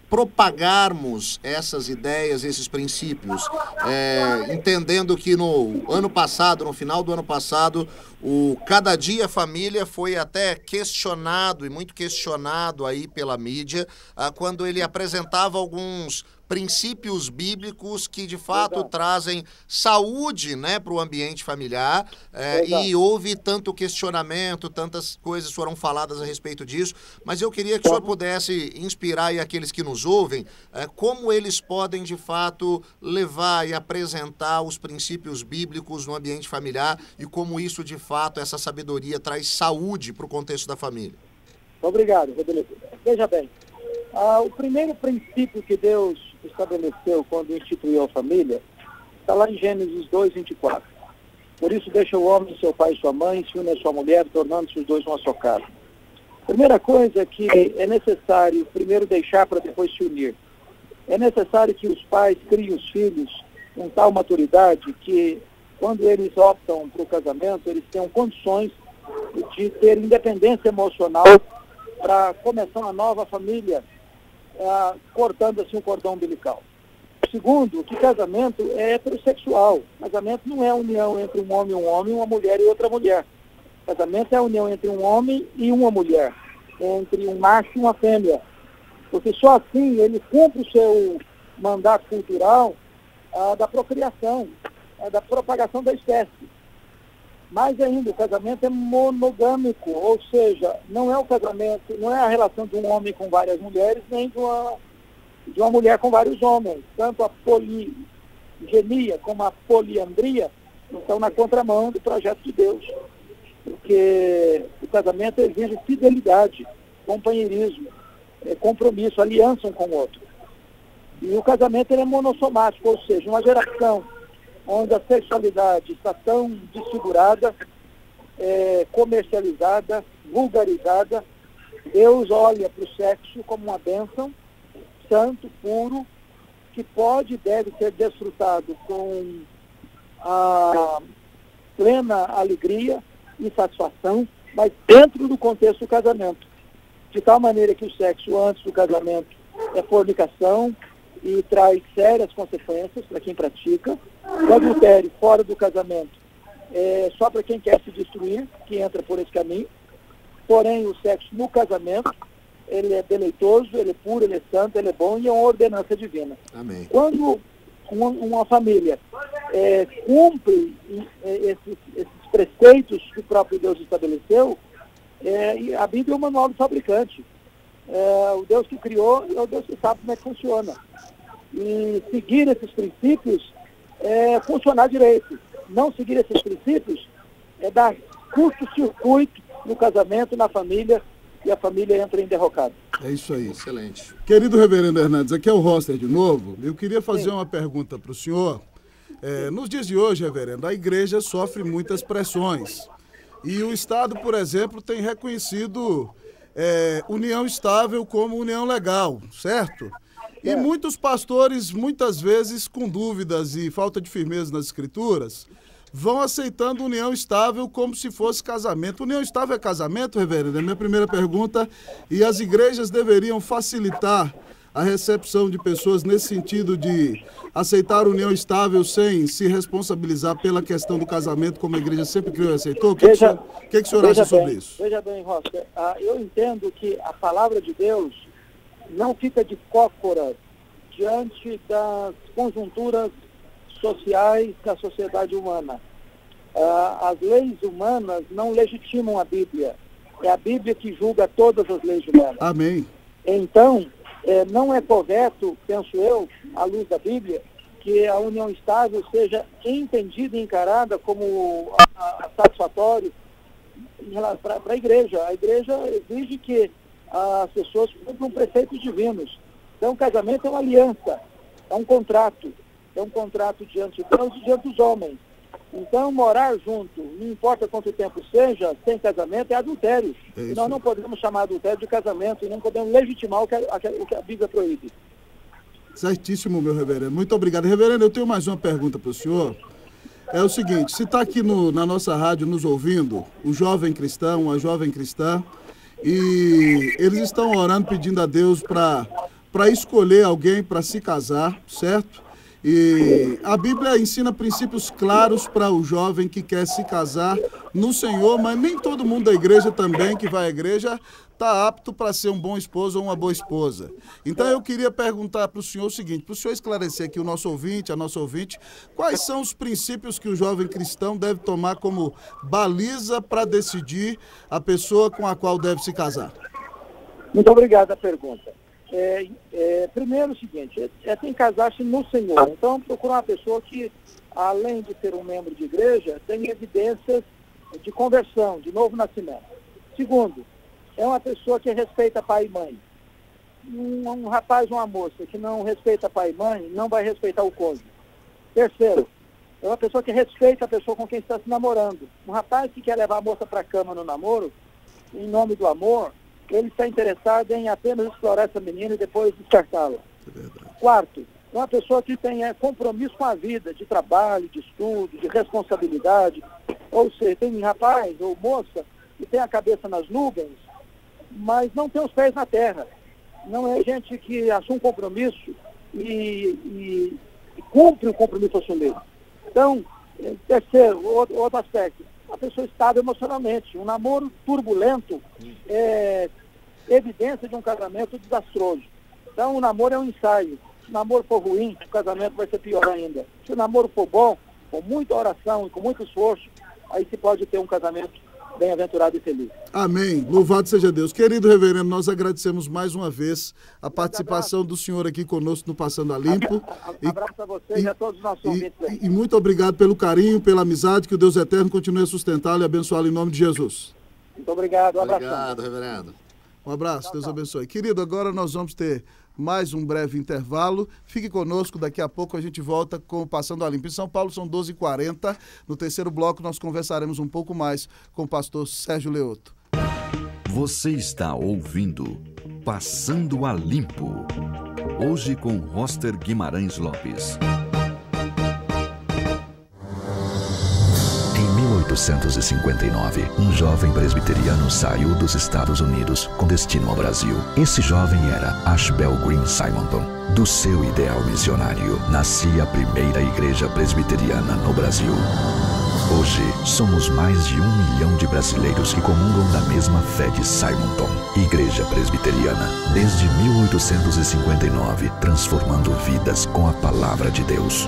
propagarmos essas ideias, esses princípios, entendendo que no final do ano passado, o Cada Dia Família foi até questionado, e muito questionado aí pela mídia, quando ele apresentava alguns princípios bíblicos que de fato trazem saúde, né, para o ambiente familiar, e houve tanto questionamento, tantas coisas foram faladas a respeito disso, mas eu queria que o senhor pudesse inspirar aí aqueles que nos ouvem, como eles podem de fato levar e apresentar os princípios bíblicos no ambiente familiar e como isso de fato, essa sabedoria traz saúde para o contexto da família. Obrigado, Rodrigo. Veja bem, o primeiro princípio que Deus estabeleceu quando instituiu a família está lá em Gênesis 2:24. Por isso deixa o homem, seu pai e sua mãe, se une a sua mulher, tornando-se os dois uma só carne. Primeira coisa que é necessário primeiro deixar para depois se unir. É necessário que os pais criem os filhos com tal maturidade que quando eles optam para o casamento, eles tenham condições de ter independência emocional para começar uma nova família, cortando assim o cordão umbilical. Segundo, que casamento é heterossexual. Casamento não é a união entre um homem, uma mulher e outra mulher. Casamento é a união entre um homem e uma mulher, entre um macho e uma fêmea. Porque só assim ele cumpre o seu mandato cultural da procriação, da propagação da espécie. Mais ainda, o casamento é monogâmico, ou seja, não é o casamento, não é a relação de um homem com várias mulheres, nem de uma mulher com vários homens. Tanto a poligenia como a poliandria estão na contramão do projeto de Deus. Porque o casamento exige fidelidade, companheirismo, compromisso, aliança um com o outro. E o casamento ele é monossomático, ou seja, uma geração onde a sexualidade está tão desfigurada, comercializada, vulgarizada. Deus olha para o sexo como uma bênção, santo, puro, que pode e deve ser desfrutado com a plena alegria e satisfação, mas dentro do contexto do casamento. De tal maneira que o sexo antes do casamento é fornicação e traz sérias consequências para quem pratica. O adultério fora do casamento é só para quem quer se destruir, que entra por esse caminho. Porém, o sexo no casamento, ele é deleitoso, ele é puro, ele é santo, ele é bom e é uma ordenança divina. Amém. Quando uma família cumpre esses preceitos que o próprio Deus estabeleceu, e a Bíblia é o manual do fabricante. O Deus que criou é o Deus que sabe como é que funciona. E seguir esses princípios é funcionar direito. Não seguir esses princípios é dar curto-circuito no casamento, na família, e a família entra em derrocado. É isso aí. Excelente. Querido reverendo Hernandes, aqui é o Roster de novo. Eu queria fazer uma pergunta para o senhor. Nos dias de hoje, reverendo, a igreja sofre muitas pressões. E o Estado, por exemplo, tem reconhecido união estável como união legal, certo? E muitos pastores, muitas vezes, com dúvidas e falta de firmeza nas escrituras, vão aceitando união estável como se fosse casamento. União estável é casamento, reverendo? É a minha primeira pergunta. E as igrejas deveriam facilitar a recepção de pessoas nesse sentido de aceitar união estável sem se responsabilizar pela questão do casamento, como a igreja sempre criou e aceitou? O que o senhor acha sobre isso? Veja bem, Rocha, eu entendo que a palavra de Deus não fica de cócora diante das conjunturas sociais da sociedade humana. As leis humanas não legitimam a Bíblia. É a Bíblia que julga todas as leis humanas. Amém. Então, não é correto, penso eu, à luz da Bíblia, que a união estável seja entendida e encarada como satisfatório para a igreja. A igreja exige que as pessoas cumpram preceitos divinos. Então, o casamento é uma aliança, é um contrato diante de Deus e diante dos homens. Então, morar junto, não importa quanto tempo seja, sem casamento, é adultério. E nós não podemos chamar adultério de casamento e não podemos legitimar o que a Bíblia proíbe. Certíssimo, meu reverendo. Muito obrigado. Reverendo, eu tenho mais uma pergunta para o senhor. É o seguinte, se está aqui na nossa rádio nos ouvindo, o jovem cristão, a jovem cristã, e eles estão orando, pedindo a Deus para escolher alguém para se casar, certo? E a Bíblia ensina princípios claros para o jovem que quer se casar no Senhor, mas nem todo mundo da igreja também, que vai à igreja, está apto para ser um bom esposo ou uma boa esposa. Então eu queria perguntar para o senhor o seguinte, para o senhor esclarecer aqui o nosso ouvinte, a nossa ouvinte, quais são os princípios que o jovem cristão deve tomar como baliza para decidir a pessoa com a qual deve se casar? Muito obrigado a pergunta. Primeiro o seguinte, tem que casar-se no Senhor. Então, procurar uma pessoa que, além de ser um membro de igreja, tem evidências de conversão, de novo nascimento. Segundo, é uma pessoa que respeita pai e mãe. Um rapaz ou uma moça que não respeita pai e mãe, não vai respeitar o cônjuge. Terceiro, é uma pessoa que respeita a pessoa com quem está se namorando. Um rapaz que quer levar a moça para a cama no namoro, em nome do amor, ele está interessado em apenas explorar essa menina e depois descartá-la. Quarto, é uma pessoa que tem compromisso com a vida, de trabalho, de estudo, de responsabilidade. Ou seja, tem rapaz ou moça que tem a cabeça nas nuvens, mas não tem os pés na terra. Não é gente que assume um compromisso e cumpre o compromisso assumido. Então, terceiro, outro aspecto, uma pessoa estável emocionalmente. Um namoro turbulento é evidência de um casamento desastroso. Então, o namoro é um ensaio. Se o namoro for ruim, o casamento vai ser pior ainda. Se o namoro for bom, com muita oração e com muito esforço, aí se pode ter um casamento bem-aventurado e feliz. Amém. Louvado seja Deus. Querido reverendo, nós agradecemos mais uma vez a participação do senhor aqui conosco no Passando a Limpo. Abraço a vocês e a todos os nossos ouvintes aí. E muito obrigado pelo carinho, pela amizade, que o Deus Eterno continue a sustentá-lo e abençoá-lo em nome de Jesus. Muito obrigado. Um abraço. Obrigado, reverendo. Um abraço, Deus abençoe. Querido, agora nós vamos ter mais um breve intervalo. Fique conosco, daqui a pouco a gente volta com o Passando a Limpo. Em São Paulo são 12h40. No terceiro bloco nós conversaremos um pouco mais com o pastor Sérgio Leoto. Você está ouvindo Passando a Limpo. Hoje com Roster Guimarães Lopes. Em 1859, um jovem presbiteriano saiu dos Estados Unidos com destino ao Brasil. Esse jovem era Ashbel Green Simonton. Do seu ideal missionário, nascia a primeira igreja presbiteriana no Brasil. Hoje, somos mais de 1 milhão de brasileiros que comungam da mesma fé de Simonton. Igreja Presbiteriana, desde 1859, transformando vidas com a palavra de Deus.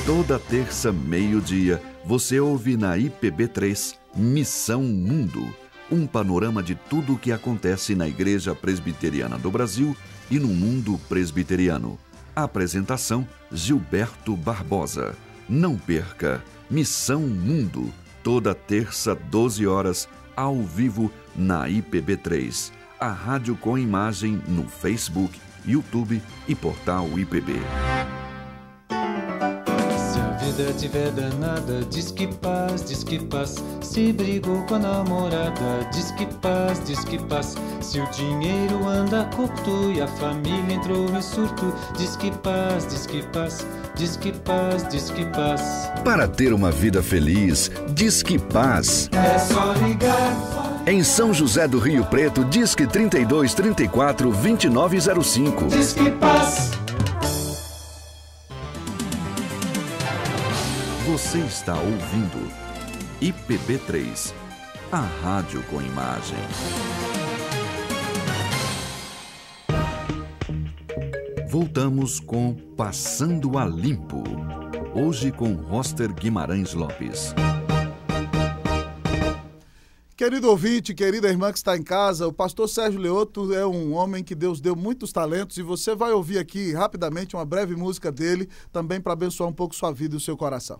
Toda terça, meio-dia, você ouve na IPB3 Missão Mundo, um panorama de tudo o que acontece na Igreja Presbiteriana do Brasil e no mundo presbiteriano. Apresentação, Gilberto Barbosa. Não perca Missão Mundo, toda terça, 12 horas, ao vivo na IPB3, a rádio com imagem no Facebook, YouTube e portal IPB. Se a vida tiver danada, diz que paz, diz que paz. Se brigou com a namorada, diz que paz, diz que paz. Se o dinheiro anda curto e a família entrou em surto, diz que paz, diz que paz. Diz que paz, diz que paz. Para ter uma vida feliz, diz que paz. É só ligar. Em São José do Rio Preto, Disque 32 34 2905. Diz que paz. Você está ouvindo IPB3, a rádio com imagem. Voltamos com Passando a Limpo. Hoje com Roster Guimarães Lopes. Querido ouvinte, querida irmã que está em casa, o pastor Sérgio Leoto é um homem que Deus deu muitos talentos e você vai ouvir aqui rapidamente uma breve música dele, também para abençoar um pouco sua vida e o seu coração.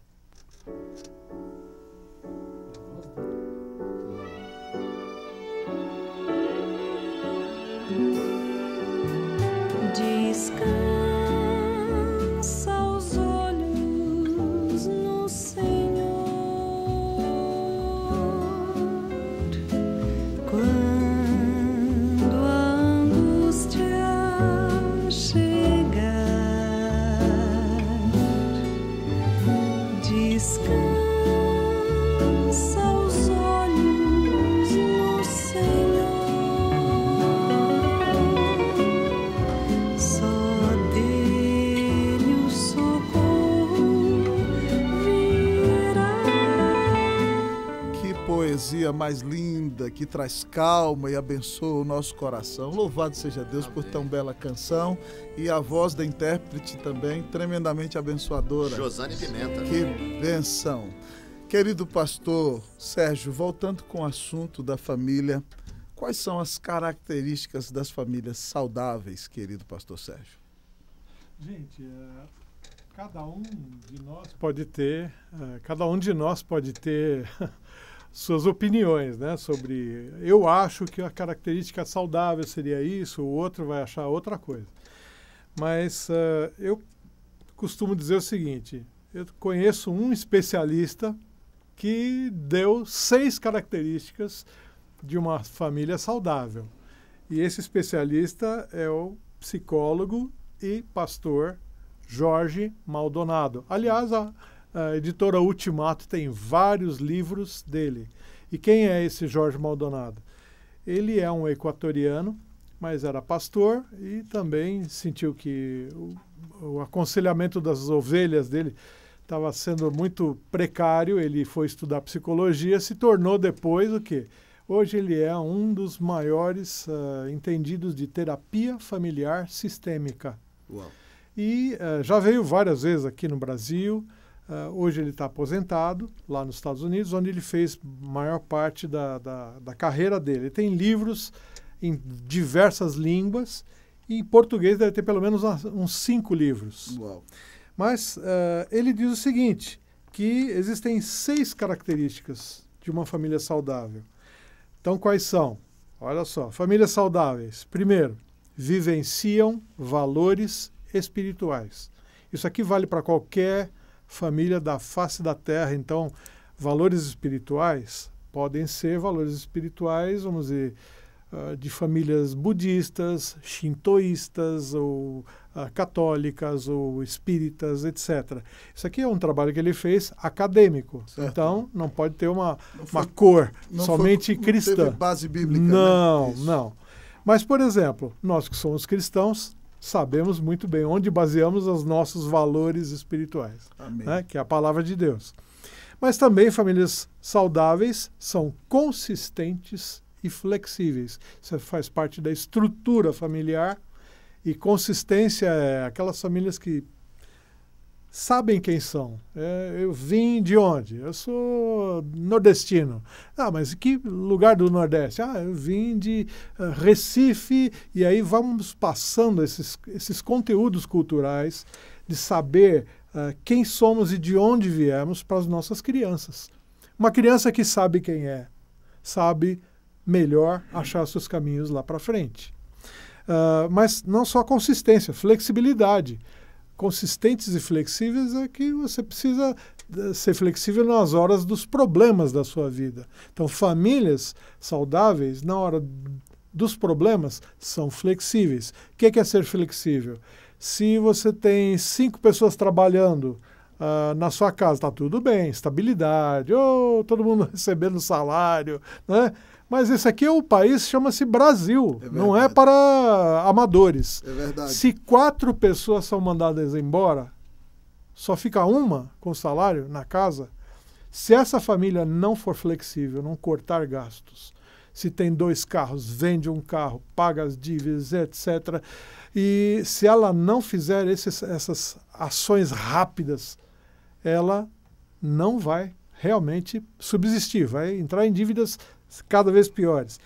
Descansa os olhos no Senhor, quando a angústia chegar. Descansa os olhos no Senhor. Poesia mais linda, que traz calma e abençoa o nosso coração. Louvado seja Deus por tão bela canção e a voz da intérprete também tremendamente abençoadora. Josane Pimenta. Que bênção. Querido pastor Sérgio, voltando com o assunto da família, quais são as características das famílias saudáveis, querido pastor Sérgio? Gente, cada um de nós pode ter suas opiniões, né, sobre... Eu acho que a característica saudável seria isso, o outro vai achar outra coisa. Mas eu costumo dizer o seguinte, eu conheço um especialista que deu 6 características de uma família saudável. E esse especialista é o psicólogo e pastor Jorge Maldonado. Aliás, a editora Ultimato tem vários livros dele. E quem é esse Jorge Maldonado? Ele é um equatoriano, mas era pastor e também sentiu que o aconselhamento das ovelhas dele estava sendo muito precário. Ele foi estudar psicologia, se tornou depois o quê? Hoje ele é um dos maiores entendidos de terapia familiar sistêmica. Uau. E já veio várias vezes aqui no Brasil. Hoje ele está aposentado lá nos Estados Unidos, onde ele fez maior parte da carreira dele. Ele tem livros em diversas línguas e em português deve ter pelo menos uns 5 livros. Uau. Mas ele diz o seguinte, que existem 6 características de uma família saudável. Então, quais são? Olha só, famílias saudáveis. Primeiro, vivenciam valores espirituais. Isso aqui vale para qualquer família da face da terra. Então, valores espirituais podem ser valores espirituais, vamos dizer, de famílias budistas, shintoístas, ou católicas, ou espíritas, etc. Isso aqui é um trabalho que ele fez acadêmico. Certo. Então, não pode ter uma cor somente cristã. Não teve base bíblica. Não, né? não. Mas, por exemplo, nós que somos cristãos, sabemos muito bem onde baseamos os nossos valores espirituais, né? Que é a palavra de Deus. Mas também famílias saudáveis são consistentes e flexíveis. Isso faz parte da estrutura familiar, e consistência é aquelas famílias que sabem quem são. Eu vim de onde? Eu sou nordestino. Ah, mas que lugar do Nordeste? Ah, eu vim de Recife. E aí vamos passando esses conteúdos culturais de saber quem somos e de onde viemos para as nossas crianças. Uma criança que sabe quem é, sabe melhor achar seus caminhos lá para frente. Mas não só consistência, flexibilidade. Consistentes e flexíveis é que você precisa ser flexível nas horas dos problemas da sua vida. Então, famílias saudáveis, na hora dos problemas, são flexíveis. O que é ser flexível? Se você tem 5 pessoas trabalhando na sua casa, está tudo bem, estabilidade, todo mundo recebendo salário, né? Mas esse aqui é o país, chama-se Brasil, não é para amadores. É verdade. Se 4 pessoas são mandadas embora, só fica uma com salário na casa. Se essa família não for flexível, não cortar gastos, se tem 2 carros, vende um carro, paga as dívidas, etc. E se ela não fizer essas ações rápidas, ela não vai realmente subsistir, vai entrar em dívidas cada vez piores.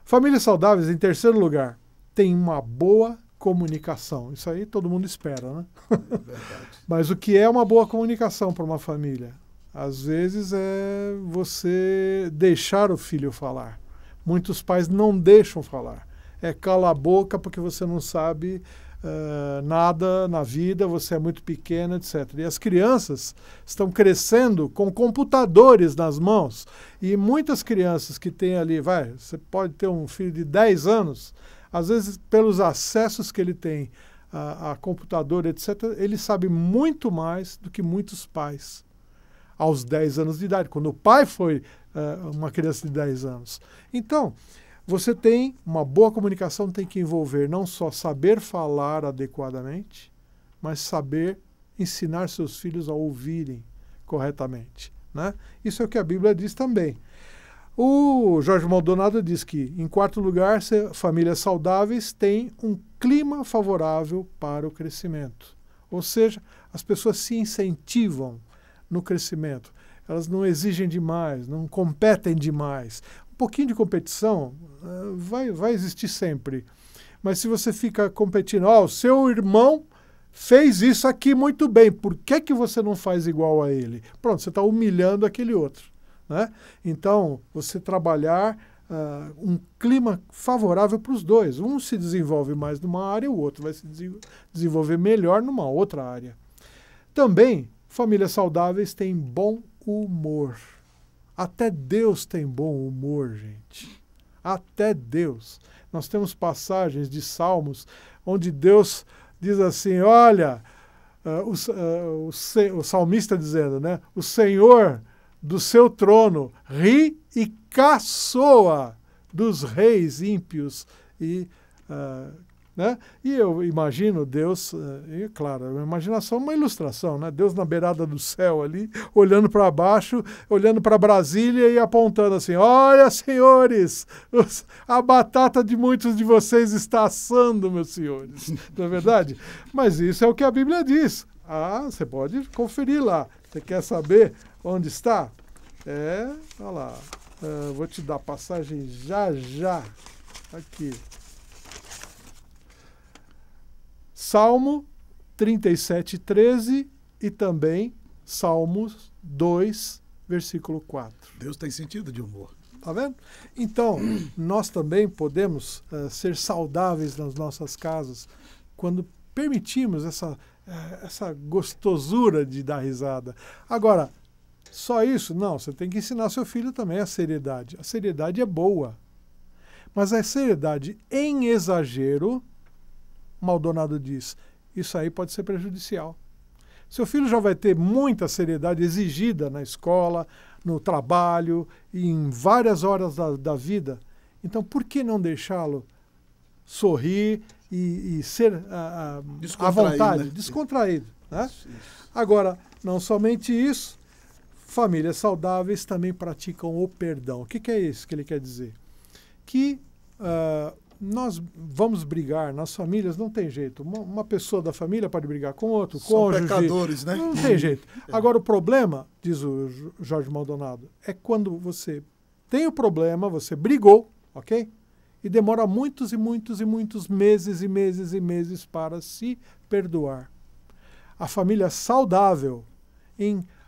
Famílias saudáveis, em terceiro lugar, têm uma boa comunicação. Isso aí todo mundo espera, né? É verdade. Mas o que é uma boa comunicação para uma família? Às vezes é você deixar o filho falar. Muitos pais não deixam falar. É cala a boca porque você não sabe nada na vida, você é muito pequena, etc. E as crianças estão crescendo com computadores nas mãos. E muitas crianças que têm ali, você pode ter um filho de 10 anos, às vezes pelos acessos que ele tem a computador, etc., ele sabe muito mais do que muitos pais aos 10 anos de idade, quando o pai foi uma criança de 10 anos. Então, você tem uma boa comunicação, tem que envolver não só saber falar adequadamente, mas saber ensinar seus filhos a ouvirem corretamente, né? Isso é o que a Bíblia diz também. O Jorge Maldonado diz que, em quarto lugar, famílias saudáveis têm um clima favorável para o crescimento. Ou seja, as pessoas se incentivam no crescimento. Elas não exigem demais, não competem demais. Um pouquinho de competição vai existir sempre. Mas se você fica competindo, o seu irmão fez isso aqui muito bem, por que você não faz igual a ele? Pronto, você está humilhando aquele outro, né? Então, você trabalhar um clima favorável para os dois. Um se desenvolve mais numa área, o outro vai se desenvolver melhor numa outra área. Também, famílias saudáveis têm bom humor. Até Deus tem bom humor, gente. Até Deus. Nós temos passagens de Salmos onde Deus diz assim, olha, o salmista dizendo, né? O Senhor do seu trono ri e caçoa dos reis ímpios né? E eu imagino Deus, claro, a imaginação é uma ilustração, né? Deus na beirada do céu ali, olhando para baixo, olhando para Brasília e apontando assim, olha, senhores, a batata de muitos de vocês está assando, meus senhores. Não é verdade? Mas isso é o que a Bíblia diz. Você pode conferir lá. Você quer saber onde está? Olha lá. Vou te dar a passagem já. Aqui. Salmo 37:13 e também Salmos 2, versículo 4. Deus tem sentido de humor. Tá vendo? Então, nós também podemos ser saudáveis nas nossas casas quando permitimos essa gostosura de dar risada. Agora, só isso? Não, você tem que ensinar seu filho também a seriedade. A seriedade é boa. Mas a seriedade em exagero, Maldonado diz, isso aí pode ser prejudicial. Seu filho já vai ter muita seriedade exigida na escola, no trabalho e em várias horas da vida. Então, por que não deixá-lo sorrir e ser à vontade, né? Descontraído. Né? Isso. Agora, não somente isso, famílias saudáveis também praticam o perdão. O que é isso que ele quer dizer? Que nós vamos brigar nas famílias, não tem jeito. Uma pessoa da família pode brigar com outro, cônjuge. São pecadores, né? Não tem jeito. Agora, o problema, diz o Jorge Maldonado, é quando você tem o problema, você brigou, ok? E demora muitos e muitos e muitos meses e meses e meses para se perdoar. A família saudável,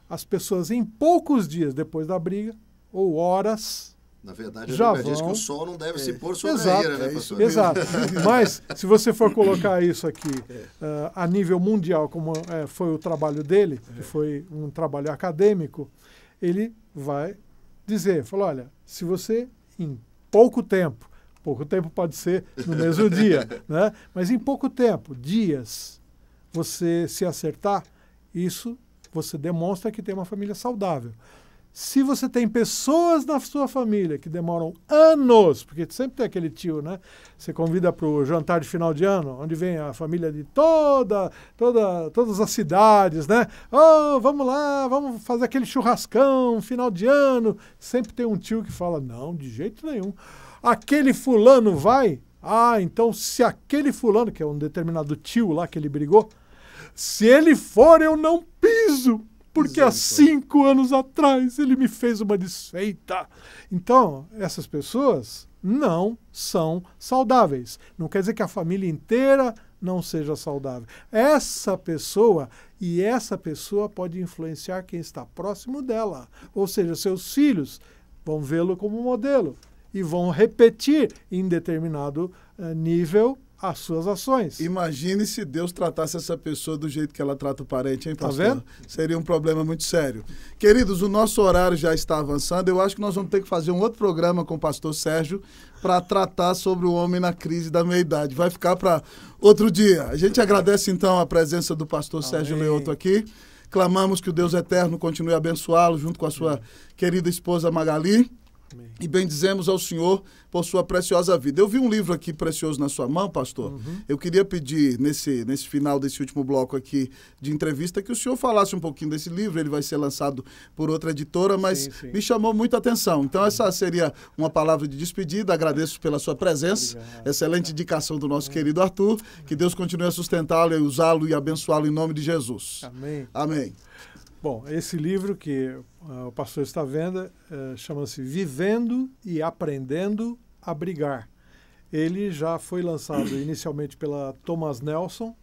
as pessoas em poucos dias depois da briga, ou horas... Na verdade, a Bíblia diz que o sol não deve se pôr sobre a ira, né, pastor? Exato. Mas, se você for colocar isso aqui a nível mundial, como foi o trabalho dele, que foi um trabalho acadêmico, ele vai dizer, falou, olha, se você em pouco tempo pode ser no mesmo dia, né? Mas em pouco tempo, dias, você se acertar, isso você demonstra que tem uma família saudável. Se você tem pessoas na sua família que demoram anos, porque sempre tem aquele tio, né? Você convida para o jantar de final de ano, onde vem a família de todas as cidades, né? Oh, vamos lá, vamos fazer aquele churrascão, final de ano. Sempre tem um tio que fala, não, de jeito nenhum. Aquele fulano vai? Ah, então se aquele fulano, que é um determinado tio lá que ele brigou, se ele for, eu não piso. Porque há 5 anos atrás ele me fez uma desfeita. Então, essas pessoas não são saudáveis. Não quer dizer que a família inteira não seja saudável. Essa pessoa pode influenciar quem está próximo dela. Ou seja, seus filhos vão vê-lo como modelo e vão repetir em determinado nível as suas ações. Imagine se Deus tratasse essa pessoa do jeito que ela trata o parente, hein, pastor? Tá vendo? Seria um problema muito sério. Queridos, o nosso horário já está avançando. Eu acho que nós vamos ter que fazer um outro programa com o pastor Sérgio para tratar sobre o homem na crise da meia-idade. Vai ficar para outro dia. A gente agradece, então, a presença do pastor Sérgio Leoto aqui. Clamamos que o Deus eterno continue a abençoá-lo junto com a sua querida esposa Magali. Amém. E bendizemos ao Senhor por sua preciosa vida. Eu vi um livro aqui precioso na sua mão, pastor. Eu queria pedir, nesse final desse último bloco aqui de entrevista, que o senhor falasse um pouquinho desse livro. Ele vai ser lançado por outra editora, mas me chamou muita atenção. Então, essa seria uma palavra de despedida. Agradeço pela sua presença. Obrigado. Excelente indicação do nosso querido Arthur. Que Deus continue a sustentá-lo e usá-lo e abençoá-lo em nome de Jesus. Amém. Amém. Bom, esse livro que o pastor está vendo chama-se Vivendo e Aprendendo a Brigar. Ele já foi lançado inicialmente pela Thomas Nelson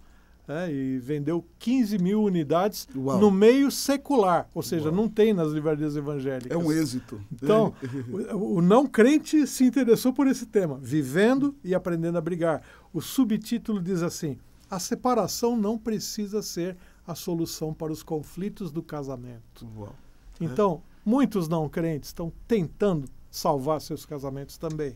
e vendeu 15 mil unidades no meio secular, ou seja, não tem nas livrarias evangélicas. É um êxito. Então, o não crente se interessou por esse tema, Vivendo e Aprendendo a Brigar. O subtítulo diz assim, a separação não precisa ser a solução para os conflitos do casamento. Então, muitos não crentes estão tentando salvar seus casamentos também.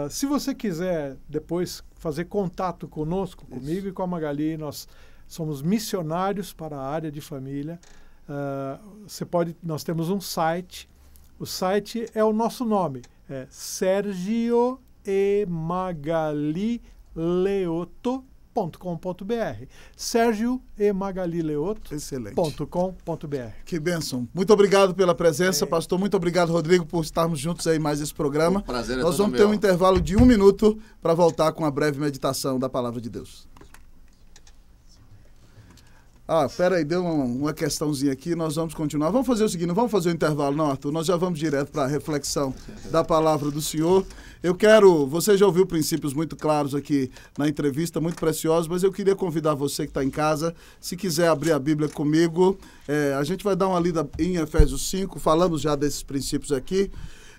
Se você quiser depois fazer contato conosco, comigo e com a Magali, nós somos missionários para a área de família. Nós temos um site. O site é o nosso nome, é Sergio e Magali Leoto. .com.br. Sérgio e Magali Leoto.com.br. Que bênção. Muito obrigado pela presença, pastor. Muito obrigado, Rodrigo, por estarmos juntos aí mais esse programa. Prazer, nós vamos ter um intervalo de 1 minuto para voltar com a breve meditação da palavra de Deus. Peraí, deu uma questãozinha aqui, nós vamos continuar. Vamos fazer o seguinte, não vamos fazer o intervalo não, Arthur, nós já vamos direto para a reflexão da palavra do Senhor. Você já ouviu princípios muito claros aqui na entrevista, muito preciosos, mas eu queria convidar você que está em casa, se quiser abrir a Bíblia comigo, a gente vai dar uma lida em Efésios 5, falamos já desses princípios aqui,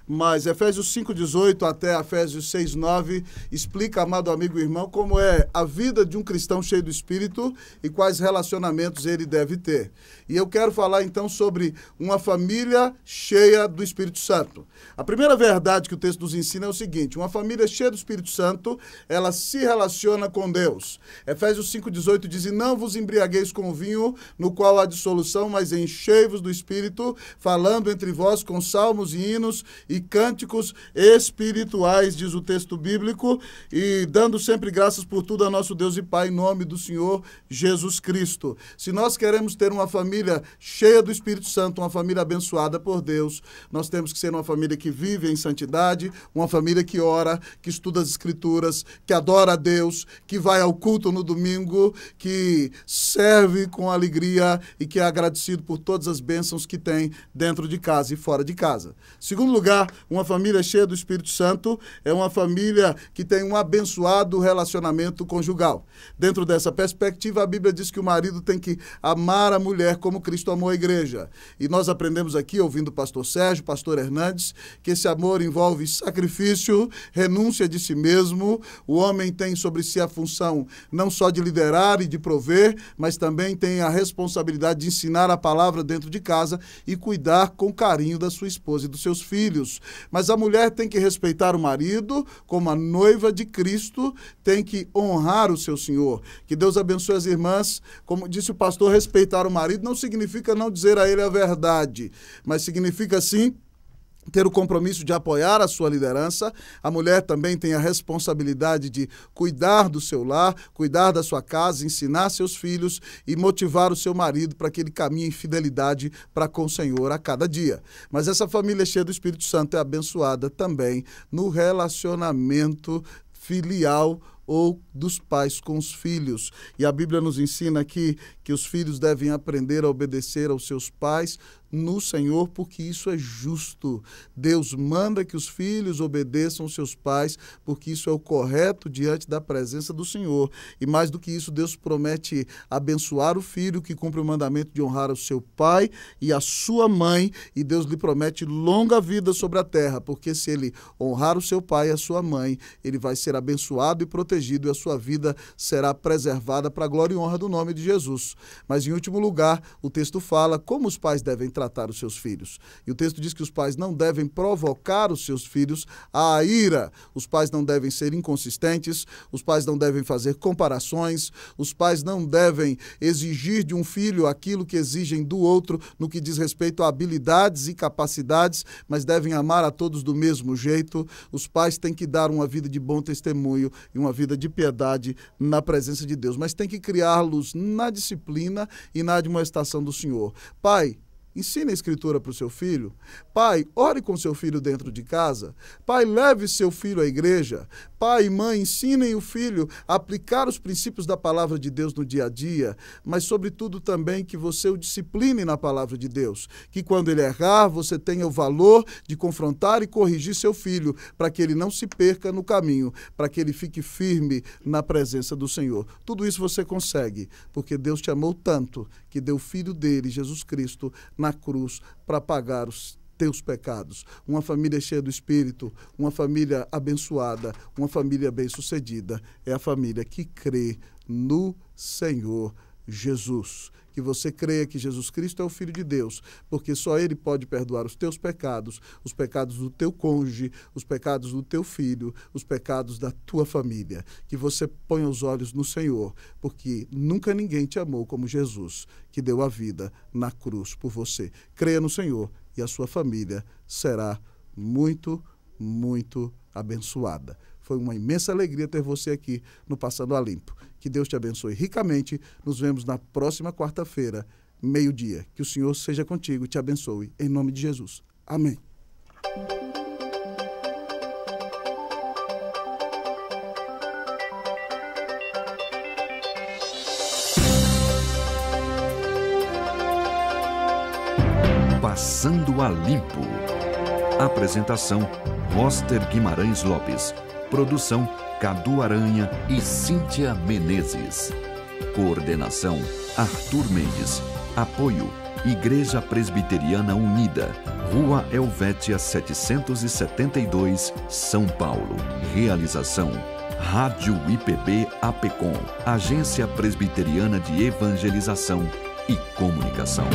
mas Efésios 5:18 até Efésios 6:9 explica, amado amigo e irmão, como é a vida de um cristão cheio do Espírito e quais relacionamentos ele deve ter. E eu quero falar então sobre uma família cheia do Espírito Santo. A primeira verdade que o texto nos ensina é o seguinte: uma família cheia do Espírito Santo, ela se relaciona com Deus. Efésios 5:18 diz: e não vos embriagueis com o vinho, no qual há dissolução, mas enchei-vos do Espírito, falando entre vós com salmos e hinos e cânticos espirituais, diz o texto bíblico, e dando sempre graças por tudo a nosso Deus e Pai, em nome do Senhor Jesus Cristo. Se nós queremos ter uma família cheia do Espírito Santo, uma família abençoada por Deus, nós temos que ser uma família que vive em santidade, uma família que ora, que estuda as Escrituras, que adora a Deus, que vai ao culto no domingo, que serve com alegria e que é agradecido por todas as bênçãos que tem dentro de casa e fora de casa. Segundo lugar, uma família cheia do Espírito Santo é uma família que tem um abençoado relacionamento conjugal. Dentro dessa perspectiva, a Bíblia diz que o marido tem que amar a mulher como Cristo amou a igreja. E nós aprendemos aqui, ouvindo o pastor Sérgio, pastor Hernandes, que esse amor envolve sacrifício, renúncia de si mesmo. O homem tem sobre si a função não só de liderar e de prover, mas também tem a responsabilidade de ensinar a palavra dentro de casa e cuidar com carinho da sua esposa e dos seus filhos. Mas a mulher tem que respeitar o marido como a noiva de Cristo, tem que honrar o seu Senhor. Que Deus abençoe as irmãs. Como disse o pastor, respeitar o marido não significa não dizer a ele a verdade, mas significa sim ter o compromisso de apoiar a sua liderança. A mulher também tem a responsabilidade de cuidar do seu lar, cuidar da sua casa, ensinar seus filhos e motivar o seu marido para que ele caminhe em fidelidade para com o Senhor a cada dia. Mas essa família cheia do Espírito Santo é abençoada também no relacionamento filial ou dos pais com os filhos. E a Bíblia nos ensina aqui que os filhos devem aprender a obedecer aos seus pais no Senhor, porque isso é justo. Deus manda que os filhos obedeçam aos seus pais, porque isso é o correto diante da presença do Senhor. E mais do que isso, Deus promete abençoar o filho que cumpre o mandamento de honrar o seu pai e a sua mãe, e Deus lhe promete longa vida sobre a terra, porque se ele honrar o seu pai e a sua mãe, ele vai ser abençoado e protegido, e a sua vida será preservada para a glória e honra do nome de Jesus. Mas, em último lugar, o texto fala como os pais devem tratar os seus filhos. E o texto diz que os pais não devem provocar os seus filhos à ira. Os pais não devem ser inconsistentes, os pais não devem fazer comparações, os pais não devem exigir de um filho aquilo que exigem do outro no que diz respeito a habilidades e capacidades, mas devem amar a todos do mesmo jeito. Os pais têm que dar uma vida de bom testemunho e uma vida de piedade na presença de Deus, mas tem que criá-los na disciplina e na admoestação do Senhor. Pai, ensine a Escritura para o seu filho. Pai, ore com seu filho dentro de casa. Pai, leve seu filho à igreja. Pai e mãe, ensinem o filho a aplicar os princípios da palavra de Deus no dia a dia, mas, sobretudo, também que você o discipline na palavra de Deus. Que quando ele errar, você tenha o valor de confrontar e corrigir seu filho, para que ele não se perca no caminho, para que ele fique firme na presença do Senhor. Tudo isso você consegue, porque Deus te amou tanto que deu o Filho dele, Jesus Cristo, na cruz para pagar os teus pecados. Uma família cheia do Espírito, uma família abençoada, uma família bem-sucedida é a família que crê no Senhor Jesus. Que você creia que Jesus Cristo é o Filho de Deus, porque só Ele pode perdoar os teus pecados, os pecados do teu cônjuge, os pecados do teu filho, os pecados da tua família. Que você ponha os olhos no Senhor, porque nunca ninguém te amou como Jesus, que deu a vida na cruz por você. Creia no Senhor e a sua família será muito, muito abençoada. Foi uma imensa alegria ter você aqui no Passando a Limpo. Que Deus te abençoe ricamente. Nos vemos na próxima quarta-feira, meio-dia. Que o Senhor seja contigo e te abençoe. Em nome de Jesus. Amém. Passando a Limpo. Apresentação: Roster Guimarães Lopes. Produção: Cadu Aranha e Cíntia Menezes. Coordenação: Arthur Mendes. Apoio: Igreja Presbiteriana Unida, Rua Helvétia 772, São Paulo. Realização: Rádio IPB APECOM, Agência Presbiteriana de Evangelização e Comunicação.